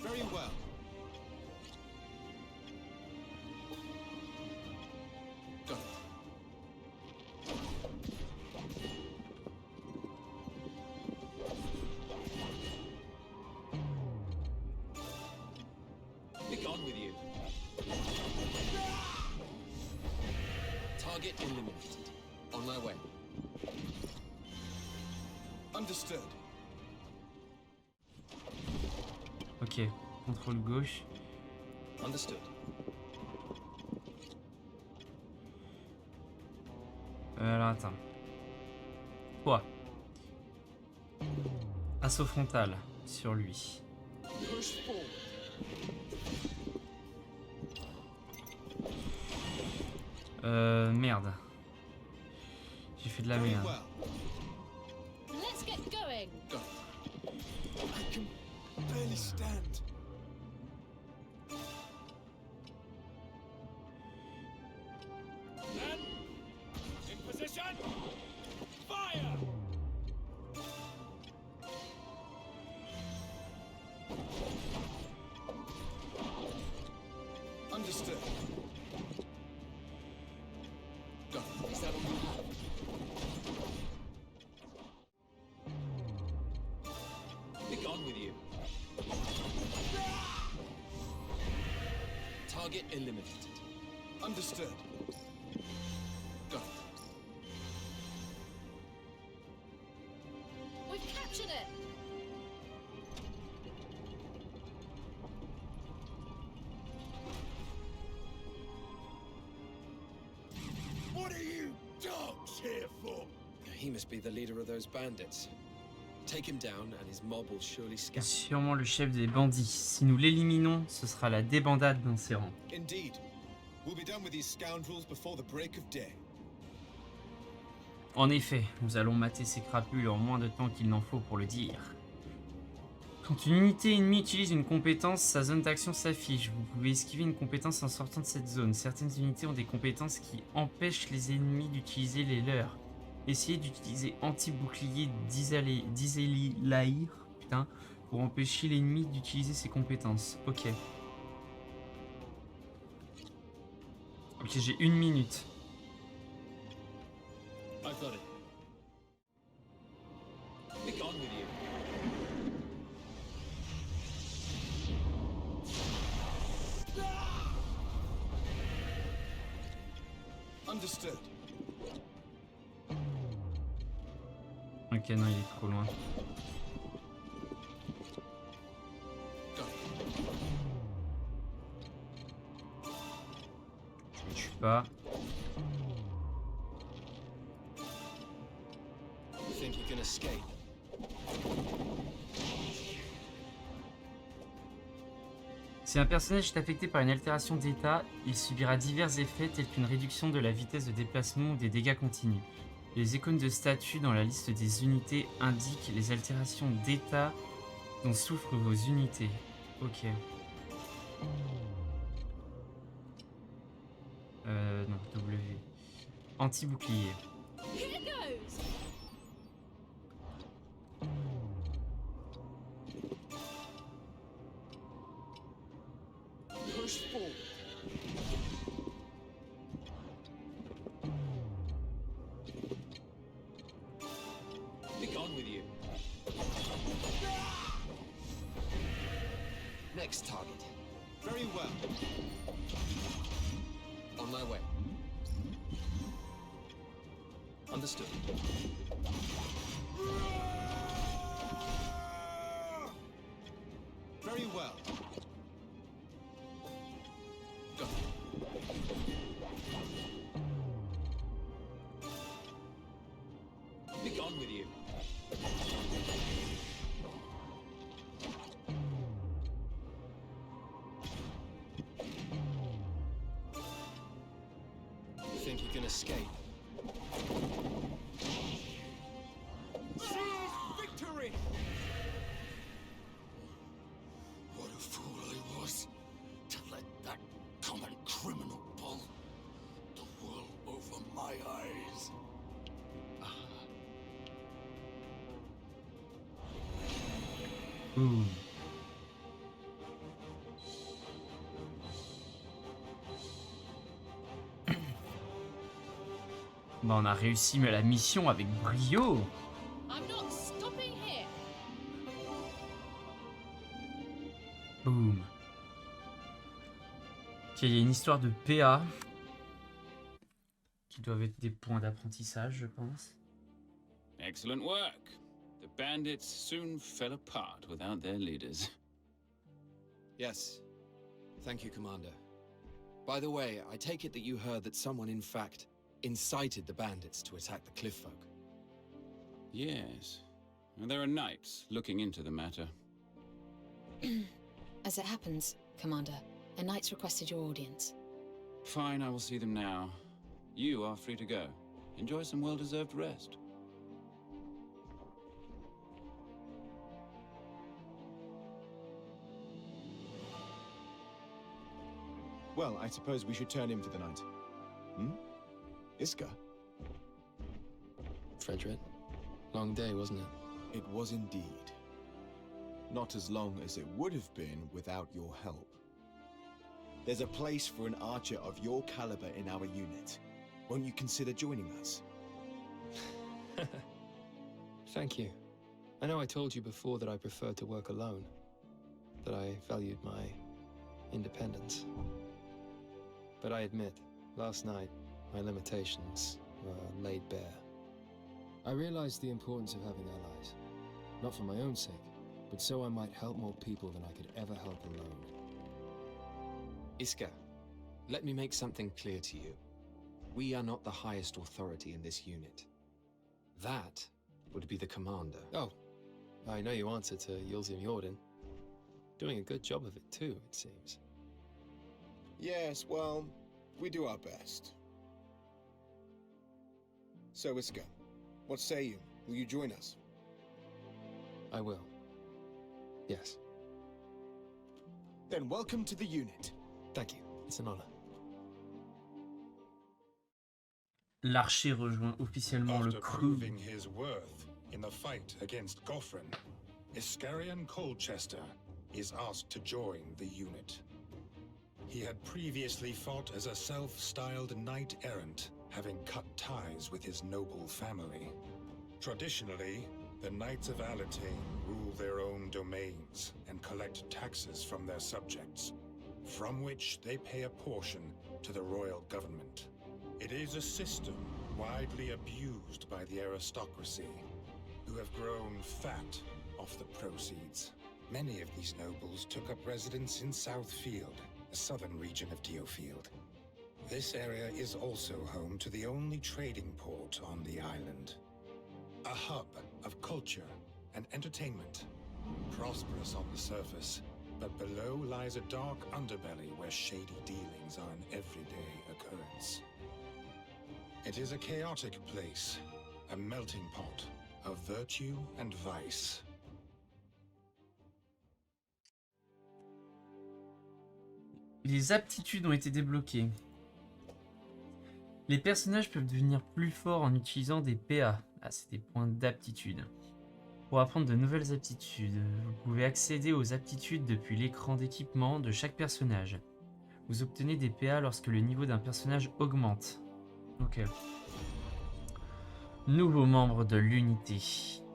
Very well. Got it. Be gone with you. Target eliminated. On my way. Understood. Ok, contrôle gauche. Understood. Alors attends. Quoi? Assaut frontal sur lui. Push forward. Merde. J'ai fait de la Very merde. well. Let's get going. Got it. I can barely stand. Men, in position. Fire! Understood. Got it. Is that all you have? Be gone with you. Target eliminated. Understood. Got it. We've captured it. What are you dogs here for? He must be the leader of those bandits. Take him down and his mob will surely C'est scatter. sûrement le chef des bandits. Si nous l'éliminons, ce sera la débandade dans ses rangs. Indeed. We'll be done with these scoundrels before the break of day. En effet, nous allons mater ces crapules en moins de temps qu'il n'en faut pour le dire. Quand une unité ennemie utilise une compétence, sa zone d'action s'affiche. Vous pouvez esquiver une compétence en sortant de cette zone. Certaines unités ont des compétences qui empêchent les ennemis d'utiliser les leurs. Essayez d'utiliser anti-bouclier d'Iselilaïr, putain, pour empêcher l'ennemi d'utiliser ses compétences. Ok. Ok, j'ai 1 minute. I've got it. Be gone with you. Understood. Ok, non, il est trop loin. Got it. Je le tue pas. You think you can escape? Si un personnage est affecté par une altération d'état, il subira divers effets tels qu'une réduction de la vitesse de déplacement ou des dégâts continus. Les icônes de statut dans la liste des unités indiquent les altérations d'état dont souffrent vos unités. Ok. Non, W. Anti-bouclier. Here goes. Push forward. Be gone with you. Next target. Very well. On my way. Understood. Very well. Go. Be gone with you. You think you can escape? Victory! What a fool I was to let that common criminal pull the wool over my eyes. Ouh. Bah on a réussi mais la mission avec brio. I'm not stopping here. Boum. Ok, il y a une histoire de PA qui doivent être des points d'apprentissage, je pense. Excellent work. The bandits soon fell apart without their leaders. Yes. Thank you, Commander. By the way, I take it that you heard that someone, in fact, incited the bandits to attack the cliff folk. Yes. And there are knights looking into the matter. As it happens, Commander, a knight's requested your audience. Fine, I will see them now. You are free to go. Enjoy some well-deserved rest. Well, I suppose we should turn in for the night. Hmm? Iska? Fredred, long day, wasn't it? It was indeed. Not as long as it would have been without your help. There's a place for an archer of your caliber in our unit. Won't you consider joining us? Thank you. I know I told you before that I preferred to work alone, that I valued my independence. But I admit, last night, my limitations were laid bare. I realized the importance of having allies, not for my own sake, but so I might help more people than I could ever help alone. Iska, let me make something clear to you. We are not the highest authority in this unit. That would be the commander. Oh, I know you answer to Yulzim Jordan. Doing a good job of it too, it seems. Yes, well, we do our best. So, Iska, what say you? Will you join us? I will. Yes. Then welcome to the unit. Thank you. It's an honor. L'archer rejoint officiellement le After crew. proving his worth in the fight against Goffrin, Iskarion Colchester is asked to join the unit. He had previously fought as a self-styled knight-errant, having cut ties with his noble family. Traditionally, the Knights of Alatain rule their own domains and collect taxes from their subjects, from which they pay a portion to the royal government. It is a system widely abused by the aristocracy, who have grown fat off the proceeds. Many of these nobles took up residence in Southfield, the southern region of Teofield. This area is also home to the only trading port on the island. A hub of culture and entertainment, prosperous on the surface, but below lies a dark underbelly where shady dealings are an everyday occurrence. It is a chaotic place, a melting pot of virtue and vice. Les aptitudes ont été débloquées. Les personnages peuvent devenir plus forts en utilisant des PA. Ah, c'est des points d'aptitude. Pour apprendre de nouvelles aptitudes, vous pouvez accéder aux aptitudes depuis l'écran d'équipement de chaque personnage. Vous obtenez des PA lorsque le niveau d'un personnage augmente. Ok. Nouveau membre de l'unité,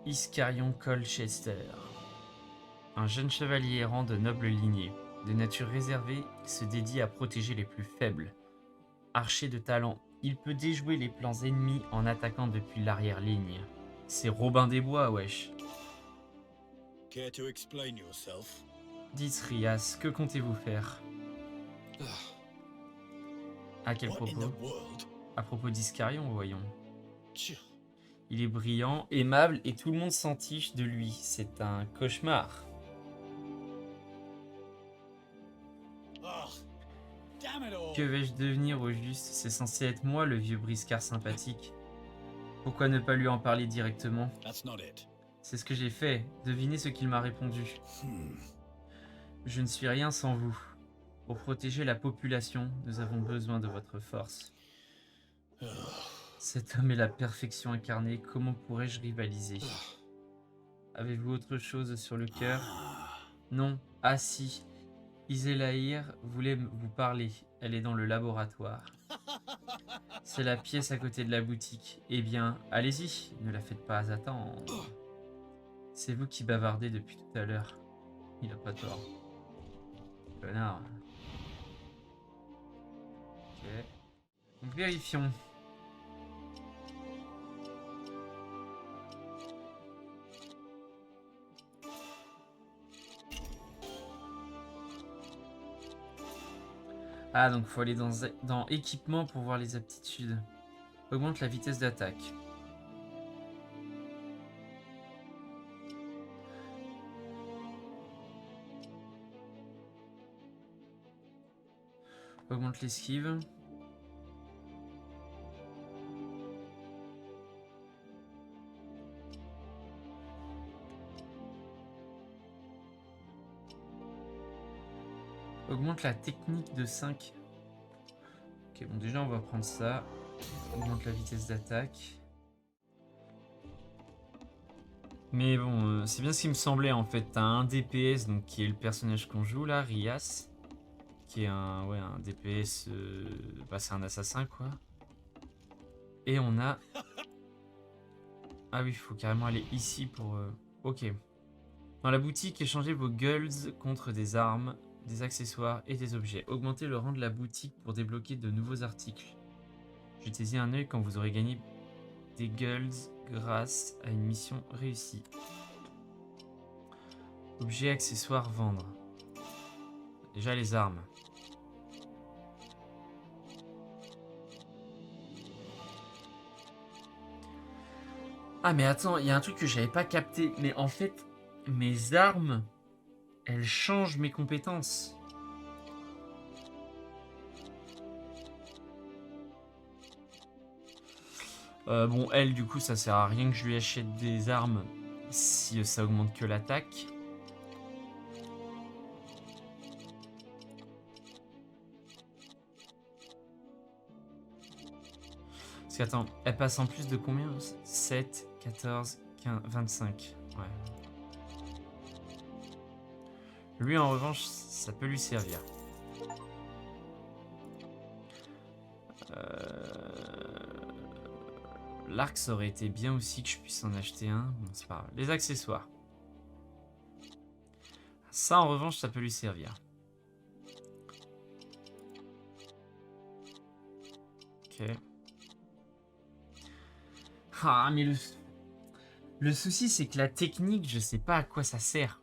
Iskarion Colchester. Un jeune chevalier errant de noble lignée. De nature réservée, il se dédie à protéger les plus faibles. Archer de talent Il peut déjouer les plans ennemis en attaquant depuis l'arrière-ligne. C'est Robin des Bois, wesh. Care to explain yourself? Dites Rias, que comptez-vous faire? À quel What in propos? the world? À propos d'Iscarion, voyons. Tch. Il est brillant, aimable et tout le monde s'entiche de lui. C'est un cauchemar. Ah, damn it all. Que vais-je devenir au juste? C'est censé être moi le vieux briscard sympathique. Pourquoi ne pas lui en parler directement? That's not it. C'est ce que j'ai fait. Devinez ce qu'il m'a répondu. Je ne suis rien sans vous. Pour protéger la population, nous avons besoin de votre force. Cet homme est la perfection incarnée. Comment pourrais-je rivaliser? Avez-vous autre chose sur le cœur? Non. Ah si. Isélaïr voulait vous parler. Elle est dans le laboratoire. C'est la pièce à côté de la boutique. Eh bien, allez-y. Ne la faites pas attendre. C'est vous qui bavardez depuis tout à l'heure. Il a pas tort. Connard. Ok. Donc vérifions. Ah, donc faut aller dans équipement pour voir les aptitudes. Augmente la vitesse d'attaque. Augmente l'esquive. Augmente la technique de 5. Ok, bon déjà on va prendre ça. Augmente la vitesse d'attaque. Mais bon, c'est bien ce qui me semblait en fait. T'as un DPS, donc qui est le personnage qu'on joue là, Rias. Qui est un DPS, bah c'est un assassin quoi. Et on a... Ah oui, il faut carrément aller ici pour... Ok. Dans la boutique, échangez vos guilds contre des armes, des accessoires et des objets. Augmentez le rang de la boutique pour débloquer de nouveaux articles. Jetez-y un œil quand vous aurez gagné des guilds grâce à une mission réussie. Objets, accessoires, vendre. Déjà les armes. Ah mais attends, il y a un truc que j'avais pas capté. Mais en fait, mes armes, elles changent mes compétences. Bon, elle, du coup, ça sert à rien que je lui achète des armes si ça augmente que l'attaque. Parce qu'attends, elle passe en plus de combien? 7, 14, 15, 25. Ouais. Lui, en revanche, ça peut lui servir. L'arc, ça aurait été bien aussi que je puisse en acheter un. Bon, c'est pas grave. Les accessoires. Ça, en revanche, ça peut lui servir. Ok. Ah, mais le souci, c'est que la technique, je sais pas à quoi ça sert.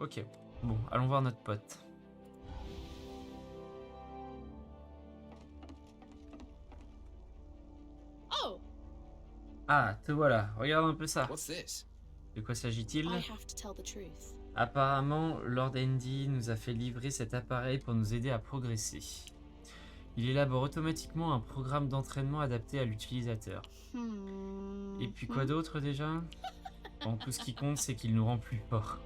Ok. Bon, allons voir notre pote. Oh, Ah, te voilà. Regarde un peu ça. What's this? De quoi s'agit-il? I have to tell the truth. Apparemment, Lord Andy nous a fait livrer cet appareil pour nous aider à progresser. Il élabore automatiquement un programme d'entraînement adapté à l'utilisateur. Et puis quoi d'autre déjà? Bon, tout ce qui compte, c'est qu'il nous rend plus forts.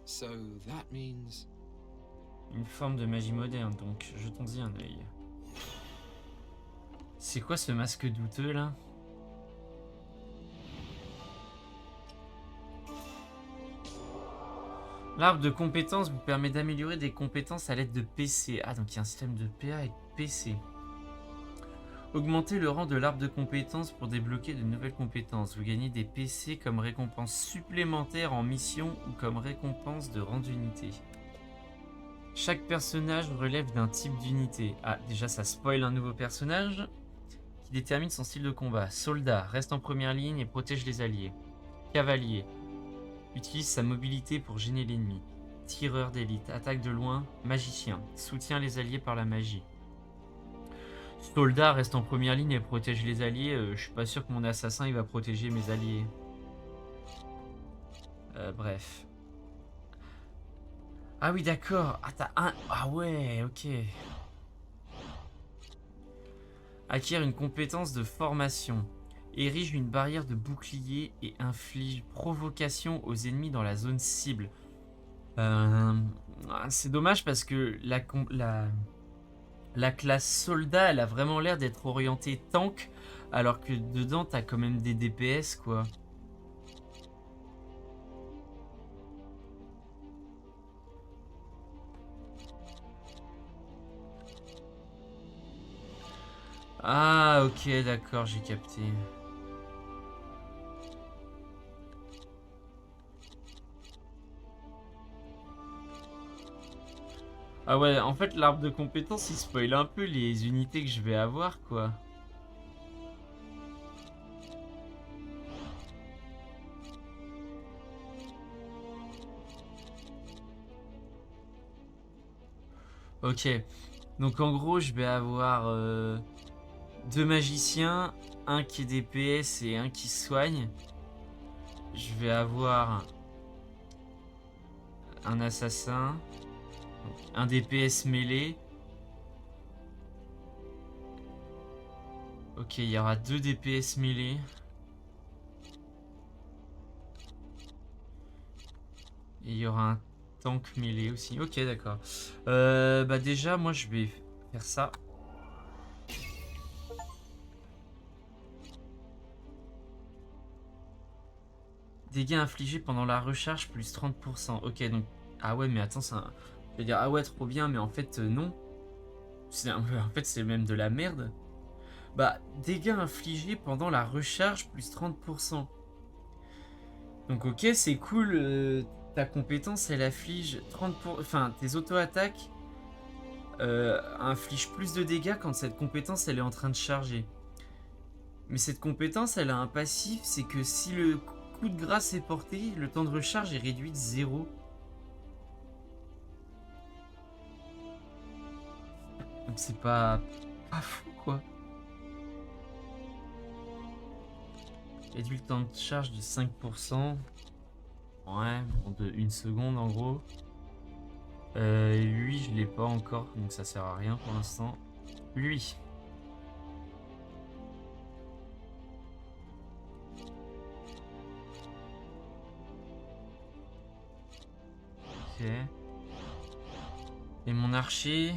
So that means... Une forme de magie moderne, donc jetons-y un œil. C'est quoi ce masque douteux là? L'arbre de compétences vous permet d'améliorer des compétences à l'aide de PC. Ah, donc il y a un système de PA et de PC. Augmentez le rang de l'arbre de compétences pour débloquer de nouvelles compétences. Vous gagnez des PC comme récompense supplémentaire en mission ou comme récompense de rang d'unité. Chaque personnage relève d'un type d'unité. Ah, déjà ça spoil un nouveau personnage qui détermine son style de combat. Soldat, reste en première ligne et protège les alliés. Cavalier, utilise sa mobilité pour gêner l'ennemi. Tireur d'élite, attaque de loin. Magicien, soutient les alliés par la magie. Soldat, reste en première ligne et protège les alliés. Je suis pas sûr que mon assassin il va protéger mes alliés. Bref. Ah oui, d'accord. Ah, t'as un... Ah ouais, ok. Acquiert une compétence de formation. Érige une barrière de bouclier et inflige provocation aux ennemis dans la zone cible. C'est dommage parce que la classe soldat, elle a vraiment l'air d'être orientée tank, alors que dedans, t'as quand même des DPS, quoi. Ah, ok, d'accord, j'ai capté. Ah ouais, en fait, l'arbre de compétences, il spoil un peu les unités que je vais avoir, quoi. Ok, donc en gros, je vais avoir 2 magiciens, un qui est DPS et un qui soigne. Je vais avoir un assassin, un DPS mêlé. Ok, il y aura 2 DPS mêlés. Et il y aura un tank mêlé aussi. Ok, d'accord. Bah déjà, moi, je vais faire ça. Dégâts infligés pendant la recharge plus 30%. Ok, donc... Ah ouais, mais attends, ça... Je vais dire, ah ouais, trop bien, mais en fait, non. En fait, c'est même de la merde. Bah, dégâts infligés pendant la recharge plus 30%. Donc ok, c'est cool. Ta compétence, elle afflige 30%... Enfin, tes auto-attaques infligent plus de dégâts quand cette compétence, elle est en train de charger. Mais cette compétence, elle a un passif, c'est que si le coup de grâce est porté, le temps de recharge est réduit de 0. Donc c'est pas fou, quoi. Réduit le temps de charge de 5%. Ouais, bon, de 1 seconde en gros. Lui, je l'ai pas encore, donc ça sert à rien pour l'instant. Lui. Ok. Et mon archer.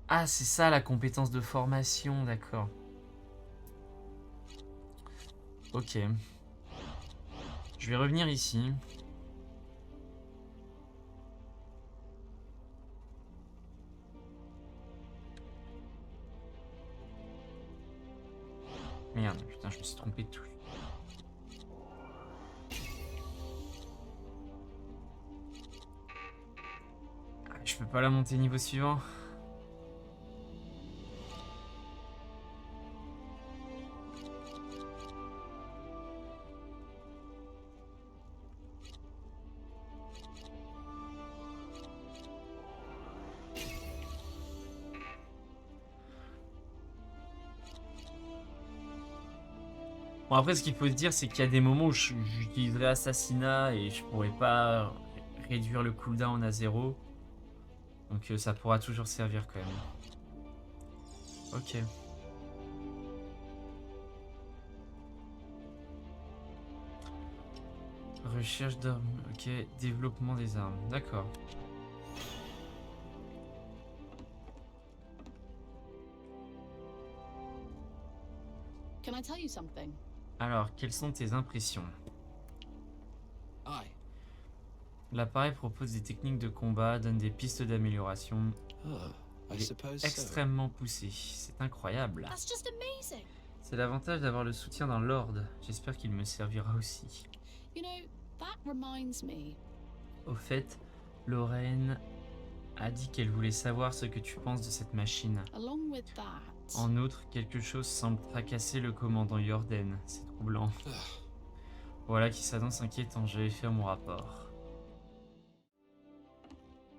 Ah, c'est ça la compétence de formation, d'accord. Ok. Je vais revenir ici. Merde, putain, je me suis trompé de tout. Je peux pas la monter niveau suivant. Bon, après, ce qu'il faut se dire, c'est qu'il y a des moments où j'utiliserai assassinat et je pourrais pas réduire le cooldown à 0. Donc ça pourra toujours servir quand même. Ok. Recherche d'armes. Ok. Développement des armes. D'accord. Can I tell you something? Alors, quelles sont tes impressions? Aye. L'appareil propose des techniques de combat, donne des pistes d'amélioration. I Il est suppose so. extrêmement poussé. C'est incroyable. That's just amazing. C'est l'avantage d'avoir le soutien d'un lord. J'espère qu'il me servira aussi. You know, that reminds me. Au fait, Lorraine a dit qu'elle voulait savoir ce que tu penses de cette machine. Along with that. En outre, quelque chose semble tracasser le commandant Jordan. C'est troublant. Voilà qui s'annonce inquiétant. Je vais faire mon rapport.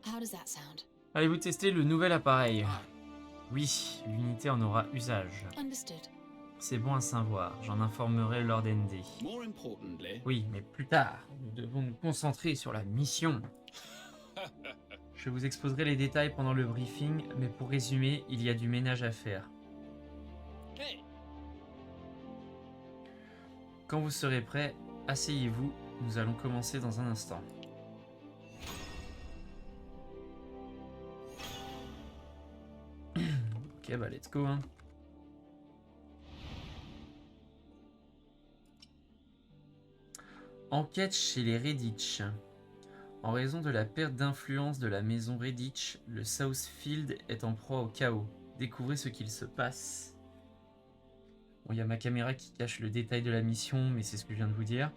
How does that sound? Allez-vous tester le nouvel appareil? Oui, l'unité en aura usage. Understood. C'est bon à savoir. J'en informerai Lord ND. More importantly, Oui, mais plus tard. Nous devons nous concentrer sur la mission. Je vous exposerai les détails pendant le briefing, mais pour résumer, il y a du ménage à faire. hey, Quand vous serez prêts, asseyez-vous, nous allons commencer dans un instant. Ok, bah let's go. Hein. Enquête chez les Redditch. En raison de la perte d'influence de la maison Redditch, le Southfield est en proie au chaos. Découvrez ce qu'il se passe. Bon, il y a ma caméra qui cache le détail de la mission, mais c'est ce que je viens de vous dire.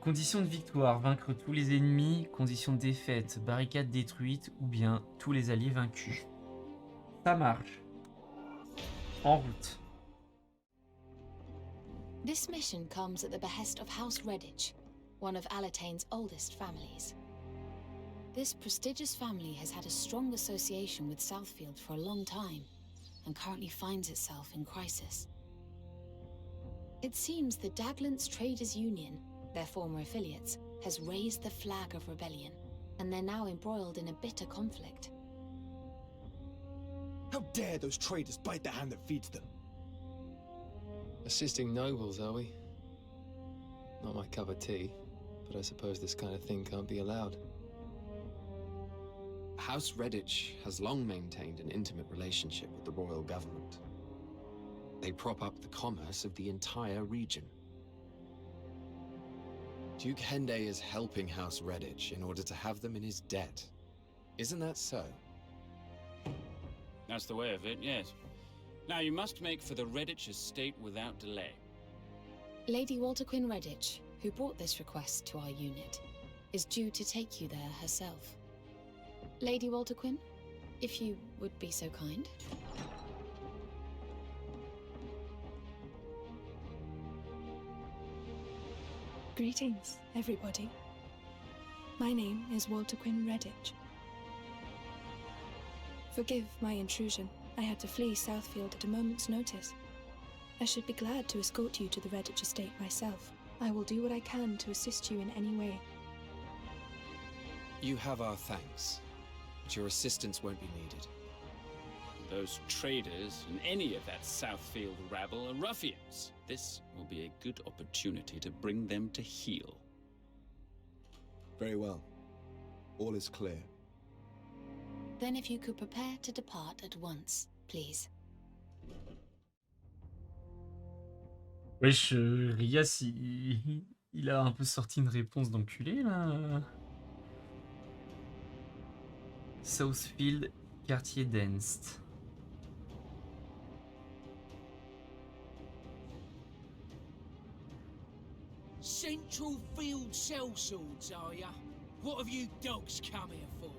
Condition de victoire, vaincre tous les ennemis. Condition de défaite, barricade détruite ou bien tous les alliés vaincus. Ça marche. En route. This mission comes at the behest of House Redditch, one of Alatane's oldest families. This prestigious family has had a strong association with Southfield for a long time, and currently finds itself in crisis. It seems the Daglance Traders Union, their former affiliates, has raised the flag of rebellion, and they're now embroiled in a bitter conflict. How dare those traitors bite the hand that feeds them? Assisting nobles, are we? Not my cup of tea, but I suppose this kind of thing can't be allowed. House Redditch has long maintained an intimate relationship with the royal government. They prop up the commerce of the entire region. Duke Hende is helping House Redditch in order to have them in his debt. Isn't that so? that's the way of it, yes. Now you must make for the Redditch estate without delay. Lady Walter Quinn Redditch, who brought this request to our unit, is due to take you there herself. Lady Walter Quinn, if you would be so kind. Greetings, everybody. My name is Walter Quinn Redditch. Forgive my intrusion. I had to flee Southfield at a moment's notice. I should be glad to escort you to the Redditch estate myself. I will do what I can to assist you in any way. You have our thanks, but your assistance won't be needed. Those traders and any of that Southfield rabble are ruffians. This will be a good opportunity to bring them to heel. Very well. All is clear. Then if you could prepare to depart at once, please. Wesh, Rias, il a un peu sorti une réponse d'enculé, là. Southfield, quartier d'Enst. Central Field sellswords, are ya? What have you dogs come here for?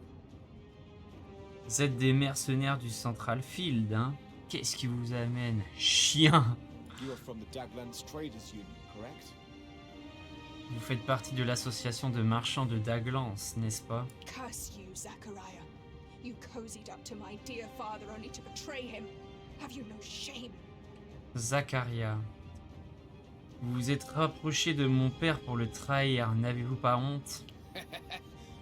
Vous êtes des mercenaires du Central Field, hein? Qu'est-ce qui vous amène, chien? You are from the Daglance Traders Union, correct? Vous faites partie de l'association de marchands de Daglance, n'est-ce pas? Curse you, Zachariah. You cozied up to my dear father only to betray him. Have you no shame? Zacharia. Vous vous êtes rapproché de mon père pour le trahir, n'avez-vous pas honte?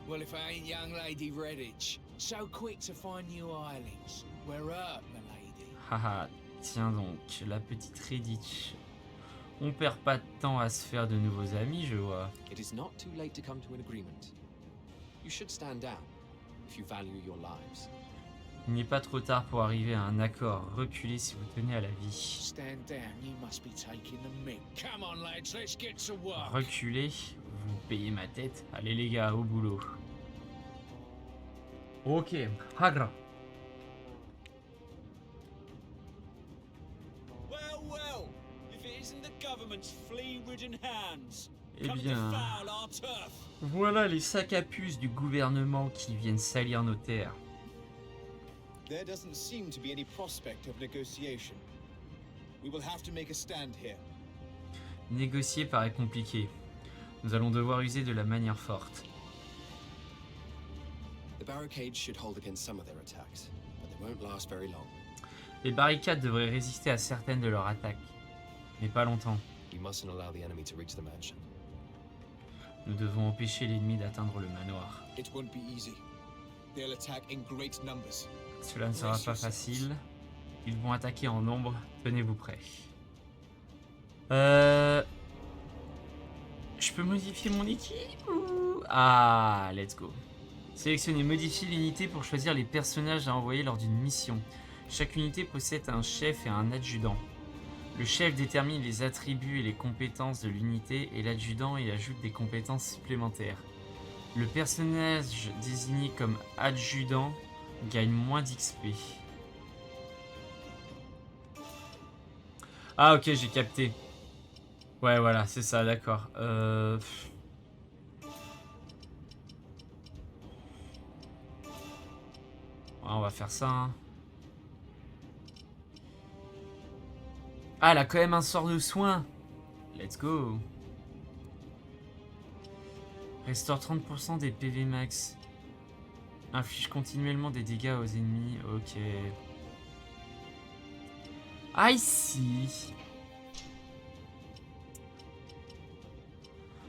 Well, if I ain't young Lady Redditch, so quick to find new islands. We're up, my lady. Haha, tiens donc, la petite Redditch. On perd pas de temps à se faire de nouveaux amis, je vois. It is not too late to come to an agreement. You should stand down if you value your lives. Il n'est pas trop tard pour arriver à un accord. Reculez si vous tenez à la vie. Stand down, you must be taking the mick. Come on, lads, let's get to work. Reculez, vous payez ma tête. Allez les gars, au boulot. Ok, Hagra. Well, well. Eh bien, voilà les sacs à puces du gouvernement qui viennent salir nos terres. There doesn't seem to be any prospect of negotiation. We will have to make a stand here. Négocier paraît compliqué. Nous allons devoir user de la manière forte. The barricades should hold against some of their attacks, but they won't last very long. Les barricades devraient résister à certaines de leurs attaques, mais pas longtemps. We mustn't allow the enemy to reach the mansion. Nous devons empêcher l'ennemi d'atteindre le manoir. It won't be easy. They'll attack in great numbers. Cela ne sera pas facile. Ils vont attaquer en nombre. Tenez-vous prêts. Je peux modifier mon équipe ou... Ah, let's go. Sélectionnez, modifier l'unité pour choisir les personnages à envoyer lors d'une mission. Chaque unité possède un chef et un adjudant. Le chef détermine les attributs et les compétences de l'unité et l'adjudant y ajoute des compétences supplémentaires. Le personnage désigné comme adjudant gagne moins d'XP. Ah ok, j'ai capté. Ouais voilà, c'est ça, d'accord. Ouais, on va faire ça. Hein. Ah, elle a quand même un sort de soin. Let's go. Restaure 30% des PV max. Inflige continuellement des dégâts aux ennemis. Ok. Ah, ici.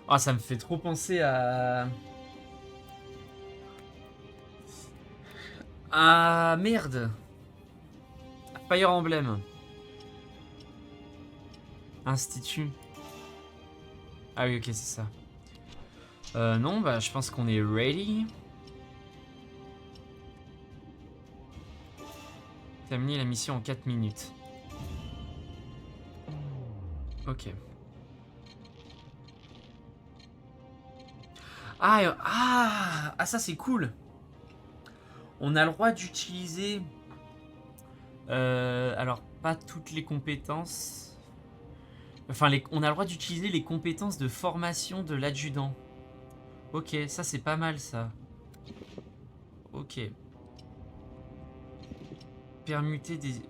Ah, ça me fait trop penser à... Ah, merde. Fire Emblem. Institut. Ah oui, ok, c'est ça. Non, bah, je pense qu'on est ready. Terminer la mission en 4 minutes. Ok. Ah, ça c'est cool. On a le droit d'utiliser... alors, pas toutes les compétences... Enfin, on a le droit d'utiliser les compétences de formation de l'adjudant. Ok, ça c'est pas mal ça. Ok. Permuter des...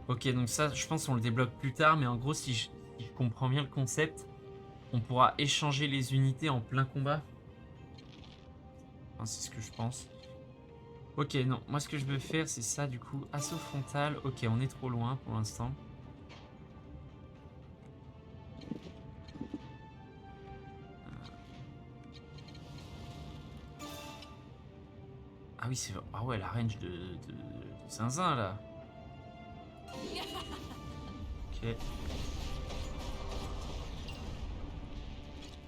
Ok, donc ça, je pense qu'on le débloque plus tard, mais en gros, si je comprends bien le concept, on pourra échanger les unités en plein combat. Enfin, c'est ce que je pense. Ok, non, moi ce que je veux faire, c'est ça du coup. Assaut frontal, ok, on est trop loin pour l'instant. Ah oui, c'est... Ah ouais, la range de zinzin là. Ok.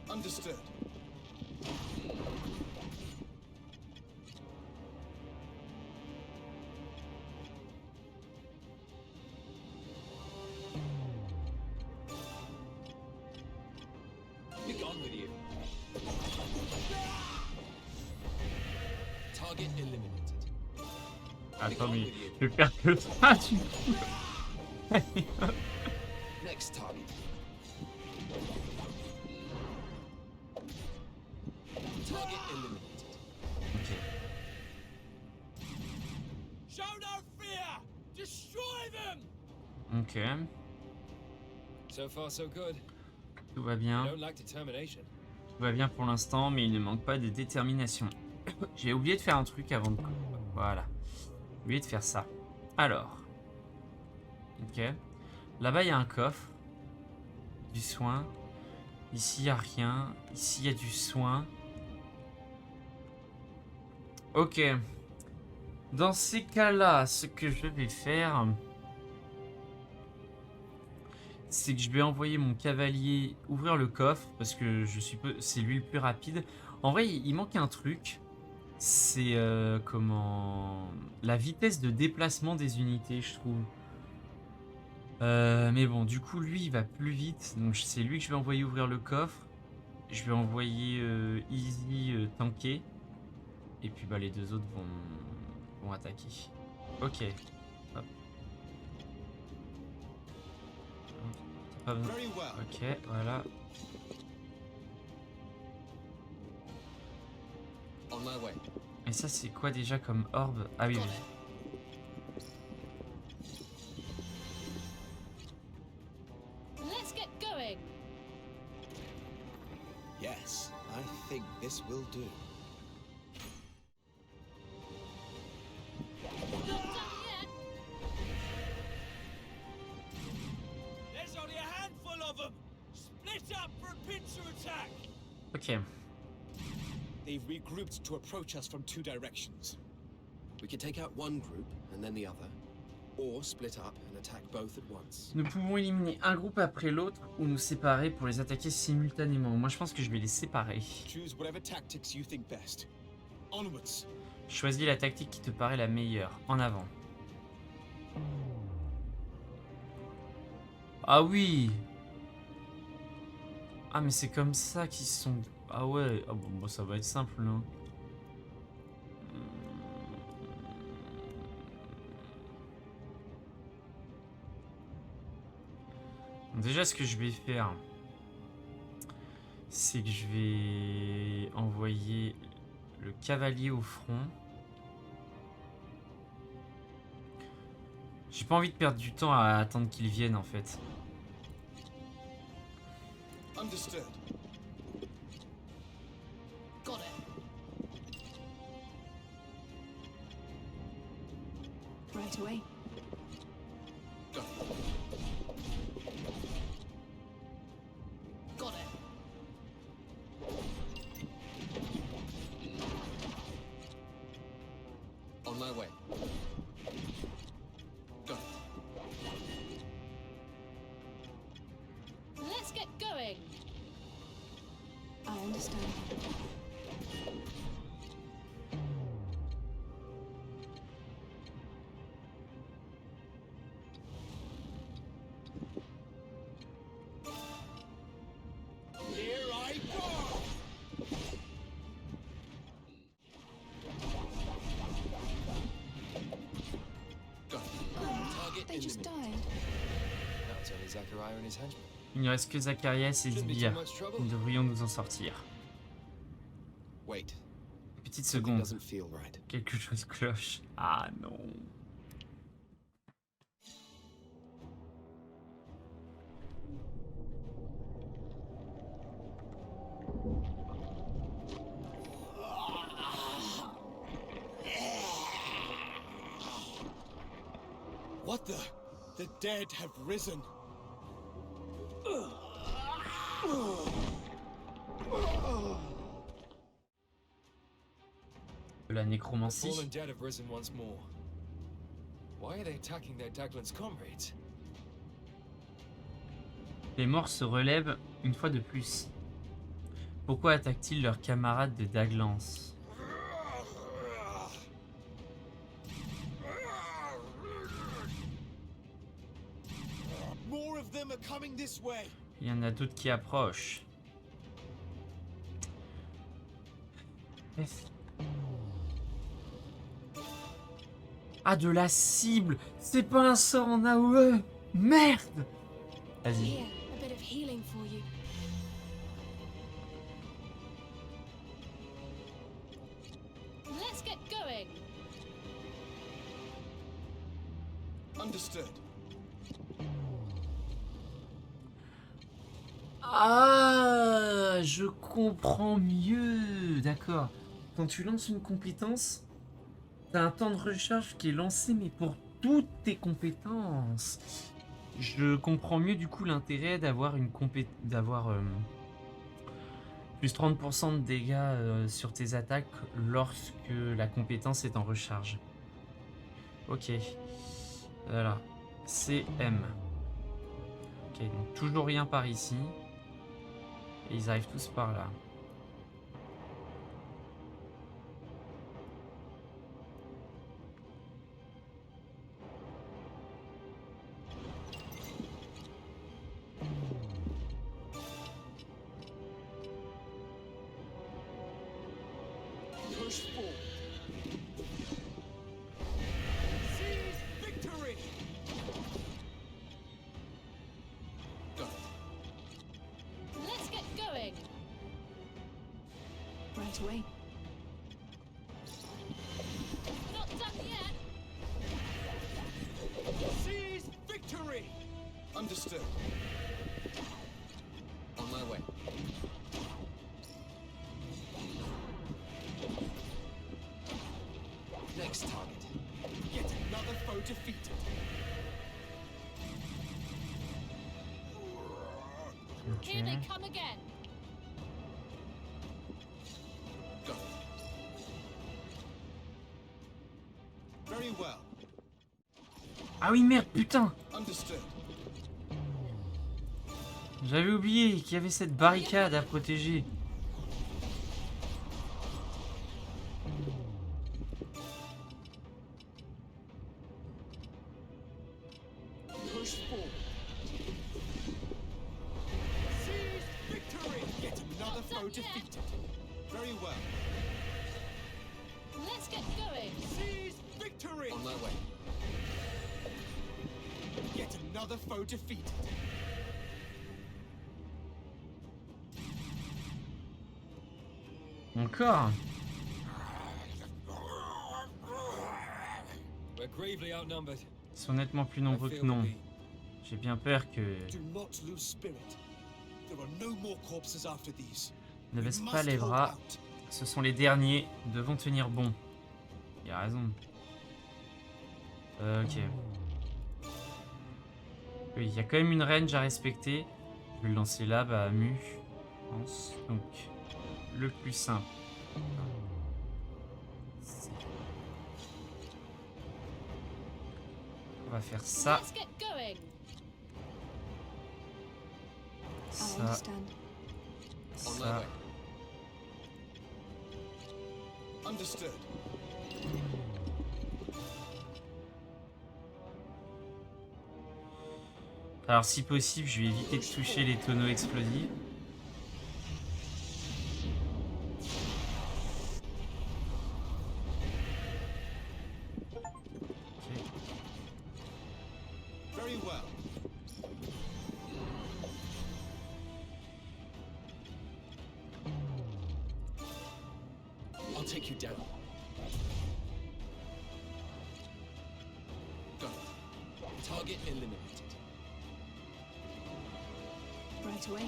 Understood. Be gone with you. Target eliminated. Attends, mais je vais faire que ça, du coup. Next target. Target eliminated. Ok. Show no fear! Destroy them! Ok. So far, so good. Tout va bien. I don't like determination. Tout va bien pour l'instant, mais il ne manque pas de détermination. J'ai oublié de faire un truc avant de... Voilà. J'ai oublié de faire ça. Alors. Ok. Là-bas, il y a un coffre. Du soin. Ici, il n'y a rien. Ici, il y a du soin. Ok. Dans ces cas-là, ce que je vais faire... c'est que je vais envoyer mon cavalier ouvrir le coffre, parce que je suppose c'est lui le plus rapide. En vrai, il manque un truc. C'est comment... la vitesse de déplacement des unités, je trouve. Mais bon, du coup, lui, il va plus vite. Donc, c'est lui que je vais envoyer ouvrir le coffre. Je vais envoyer Easy tanker. Et puis, bah, les deux autres vont attaquer. Ok. Hop. Very well. Ok, voilà. On my way. Et ça, c'est quoi déjà comme orbe? Ah oui, oui. Let's get going. Yes, I think this will do. Not done yet. There's only a handful of them. Split up for a pincer attack. Ok. They've regrouped to approach us from 2 directions. We can take out one group and then the other, or split up and attack both at once. Nous pouvons éliminer un groupe après l'autre ou nous séparer pour les attaquer simultanément. Moi, je pense que je vais les séparer. Choose whatever tactics you think best. Onwards. Choisis la tactique qui te paraît la meilleure. En avant. Ah oui! Ah mais c'est comme ça qu'ils sont... Ah ouais, ah bon, bah, ça va être simple là. Déjà ce que je vais faire, c'est que je vais envoyer le cavalier au front. J'ai pas envie de perdre du temps à attendre qu'ils viennent en fait. Understood. Got it. Right away. Got it. On my way. Got it. Let's get going. I understand. Here I go! Got it. Target They just enemy. died. Now it's only Zachariah and his henchmen. Il ne reste que Zacharias et Shouldn't be too Sbire. much trouble. Nous devrions nous en sortir. Wait. Petite Something seconde. doesn't feel right. Quelque chose cloche. Ah non. What the? The dead have risen. La The nécromancie. fallen dead have risen once more. Why are they attacking their Daglan's comrades? Les morts se relèvent une fois de plus. Pourquoi attaquent-ils leurs camarades de Daglance? More of them are coming this way. Il y en a d'autres qui approchent. Ah, de la cible! C'est pas un sort en AOE! Merde! Vas-y. Here, a bit of healing for you. Let's get going. Understood. Ah, je comprends mieux. D'accord. Quand tu lances une compétence, t'as un temps de recharge qui est lancé, mais pour toutes tes compétences. Je comprends mieux du coup l'intérêt d'avoir une plus 30% de dégâts sur tes attaques lorsque la compétence est en recharge. Ok. Voilà. CM. Ok, donc toujours rien par ici. Et ils arrivent tous par là. Push forward. Seize victory! Got it. Right away. Not done yet. Seize victory! Understood. On my way. Next target. Yet another foe defeated. Here they come again. Go. Very well. Ah oui, merde, putain! Understood. J'avais oublié qu'il y avait cette barricade à protéger. Push forward. Seize victory! Yet another foe defeated. Very well. Let's get going. Seize victory! On my way. Yet another foe defeated. Encore? We're gravely outnumbered. Ils sont nettement plus nombreux que non. J'ai bien peur que... Do not lose spirit. There are no more corpses after these. Ne We baisse must pas les hold bras. out. Ce sont les derniers. Nous devons tenir bon. Il a raison. Ok. Oui, il y a quand même une range à respecter. Je vais le lancer là, bah, mu. Je pense. Donc, le plus simple. On va faire ça. Let's get going. I Ça. understand. On my Ça. way. Understood. Alors, si possible, je vais éviter de toucher les tonneaux explosifs. Very well. I'll take you down. Go. Target eliminated. Right away.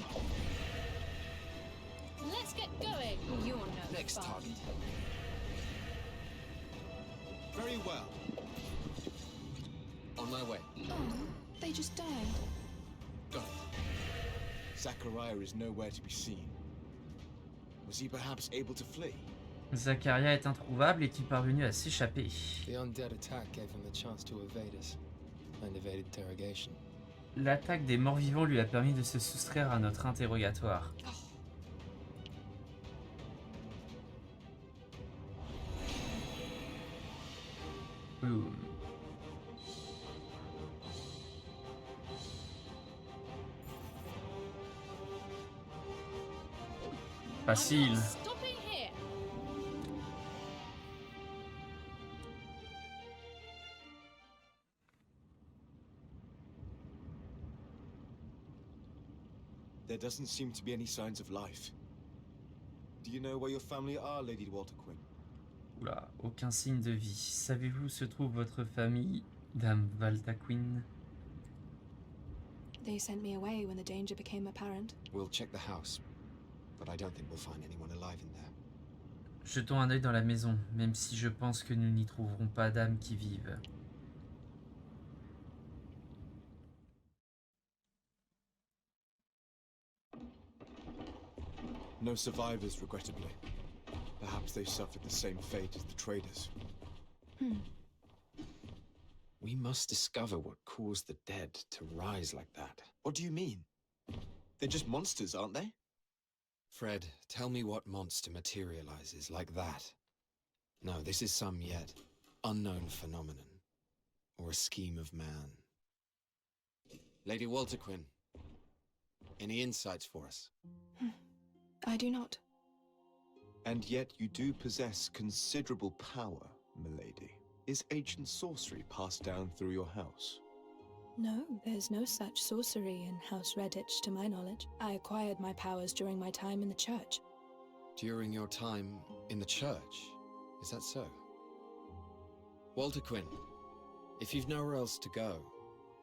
Let's get going. You're no Next fun. target. Very well. On my way. Oh, they just died. Go. Zachariah is nowhere to be seen. Was he perhaps able to flee? Zacharia est introuvable. Est-il parvenu à s'échapper? The undead attack gave him the chance to evade us and evade interrogation. L'attaque des morts-vivants lui a permis de se soustraire à notre interrogatoire. Boom. Facile. Stopping here. There doesn't seem to be any signs of life. Do you know where your family are, Lady Walter Quinn? Oula, aucun signe de vie. Savez-vous où se trouve votre famille, Dame Valtaquin? They sent me away when the danger became apparent. We'll check the house, but I don't think we'll find anyone alive in there. Jetons un œil dans la maison, même si je pense que nous n'y trouverons pas d'âmes qui vivent. No survivors, regrettably. Perhaps they suffered the same fate as the traders. We must discover what caused the dead to rise like that. What do you mean? They're just monsters, aren't they? Fred, tell me what monster materializes like that. No, this is some yet unknown phenomenon. Or a scheme of man. Lady Walter Quinn, any insights for us? I do not. And yet you do possess considerable power, milady. Is ancient sorcery passed down through your house? No, there's no such sorcery in House Redditch to my knowledge. I acquired my powers during my time in the church. during your time in the church. Is that so? Walter Quinn, if you've nowhere else to go,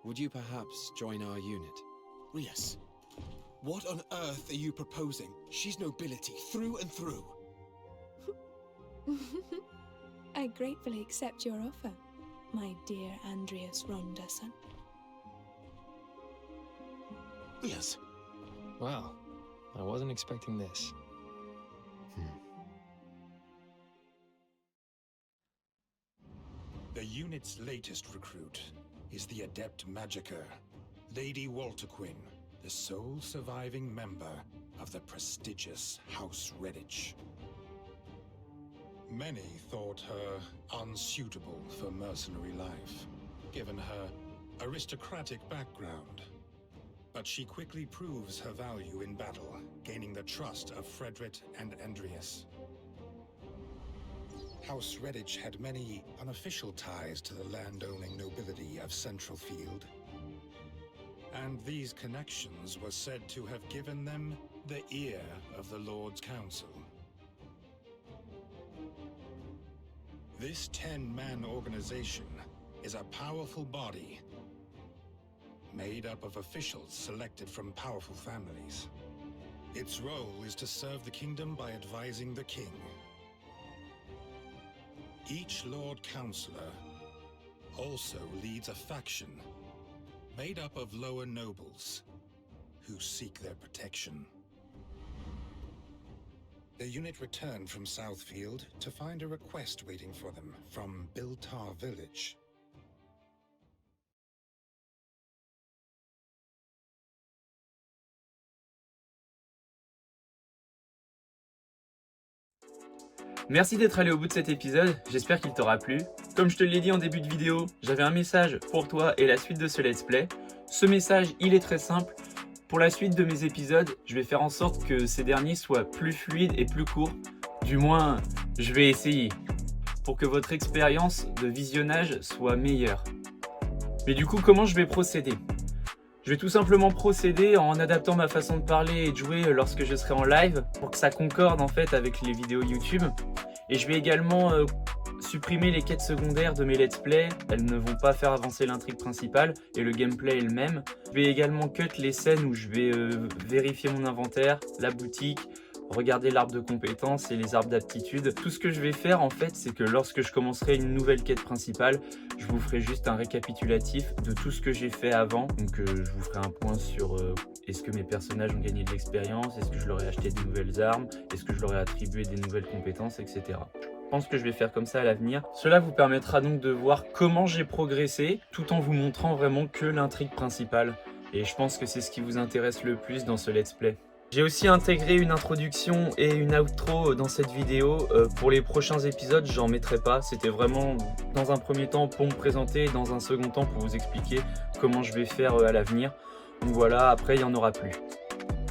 would you perhaps join our unit? Rias, what on earth are you proposing? She's nobility through and through. I gratefully accept your offer, my dear Andreas Ronderson. Rias. Wow, I wasn't expecting this. The unit's latest recruit is the Adept Magiker, Lady Walter Quinn, the sole surviving member of the prestigious House Redditch. Many thought her unsuitable for mercenary life, given her aristocratic background. But she quickly proves her value in battle, gaining the trust of Frederick and Andreas. House Redditch had many unofficial ties to the land-owning nobility of Central Field. And these connections were said to have given them the ear of the Lord's Council. This 10-man organization is a powerful body made up of officials selected from powerful families. Its role is to serve the kingdom by advising the king. Each Lord Councillor also leads a faction made up of lower nobles who seek their protection. The unit returned from Southfield to find a request waiting for them from Biltar Village. Merci d'être allé au bout de cet épisode, j'espère qu'il t'aura plu. Comme je te l'ai dit en début de vidéo, j'avais un message pour toi et la suite de ce let's play. Ce message, il est très simple. Pour la suite de mes épisodes, je vais faire en sorte que ces derniers soient plus fluides et plus courts. Du moins, je vais essayer. Pour que votre expérience de visionnage soit meilleure. Mais du coup, comment je vais procéder ? Je vais tout simplement procéder en adaptant ma façon de parler et de jouer lorsque je serai en live pour que ça concorde en fait avec les vidéos YouTube. Et je vais également supprimer les quêtes secondaires de mes let's play. Elles ne vont pas faire avancer l'intrigue principale et le gameplay est le même. Je vais également cut les scènes où je vais vérifier mon inventaire, la boutique, regarder l'arbre de compétences et les arbres d'aptitude. Tout ce que je vais faire en fait, c'est que lorsque je commencerai une nouvelle quête principale, je vous ferai juste un récapitulatif de tout ce que j'ai fait avant. Donc je vous ferai un point sur est-ce que mes personnages ont gagné de l'expérience, est-ce que je leur ai acheté de nouvelles armes, est-ce que je leur ai attribué des nouvelles compétences, etc. Je pense que je vais faire comme ça à l'avenir. Cela vous permettra donc de voir comment j'ai progressé, tout en vous montrant vraiment que l'intrigue principale. Et je pense que c'est ce qui vous intéresse le plus dans ce let's play. J'ai aussi intégré une introduction et une outro dans cette vidéo. Pour les prochains épisodes, j'en mettrai pas. C'était vraiment dans un premier temps pour me présenter et dans un second temps pour vous expliquer comment je vais faire à l'avenir. Donc voilà, après il n'y en aura plus.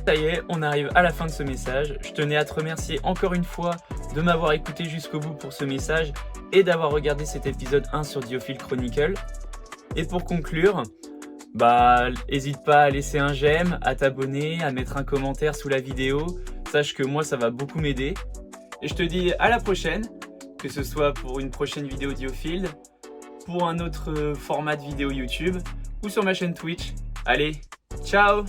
Ça y est, on arrive à la fin de ce message. Je tenais à te remercier encore une fois de m'avoir écouté jusqu'au bout pour ce message et d'avoir regardé cet épisode 1 sur Diophile Chronicle. Et pour conclure, n'hésite pas à laisser un j'aime, à t'abonner, à mettre un commentaire sous la vidéo. Sache que moi ça va beaucoup m'aider. Et je te dis à la prochaine, que ce soit pour une prochaine vidéo Diophile, pour un autre format de vidéo YouTube ou sur ma chaîne Twitch. Allez, ciao!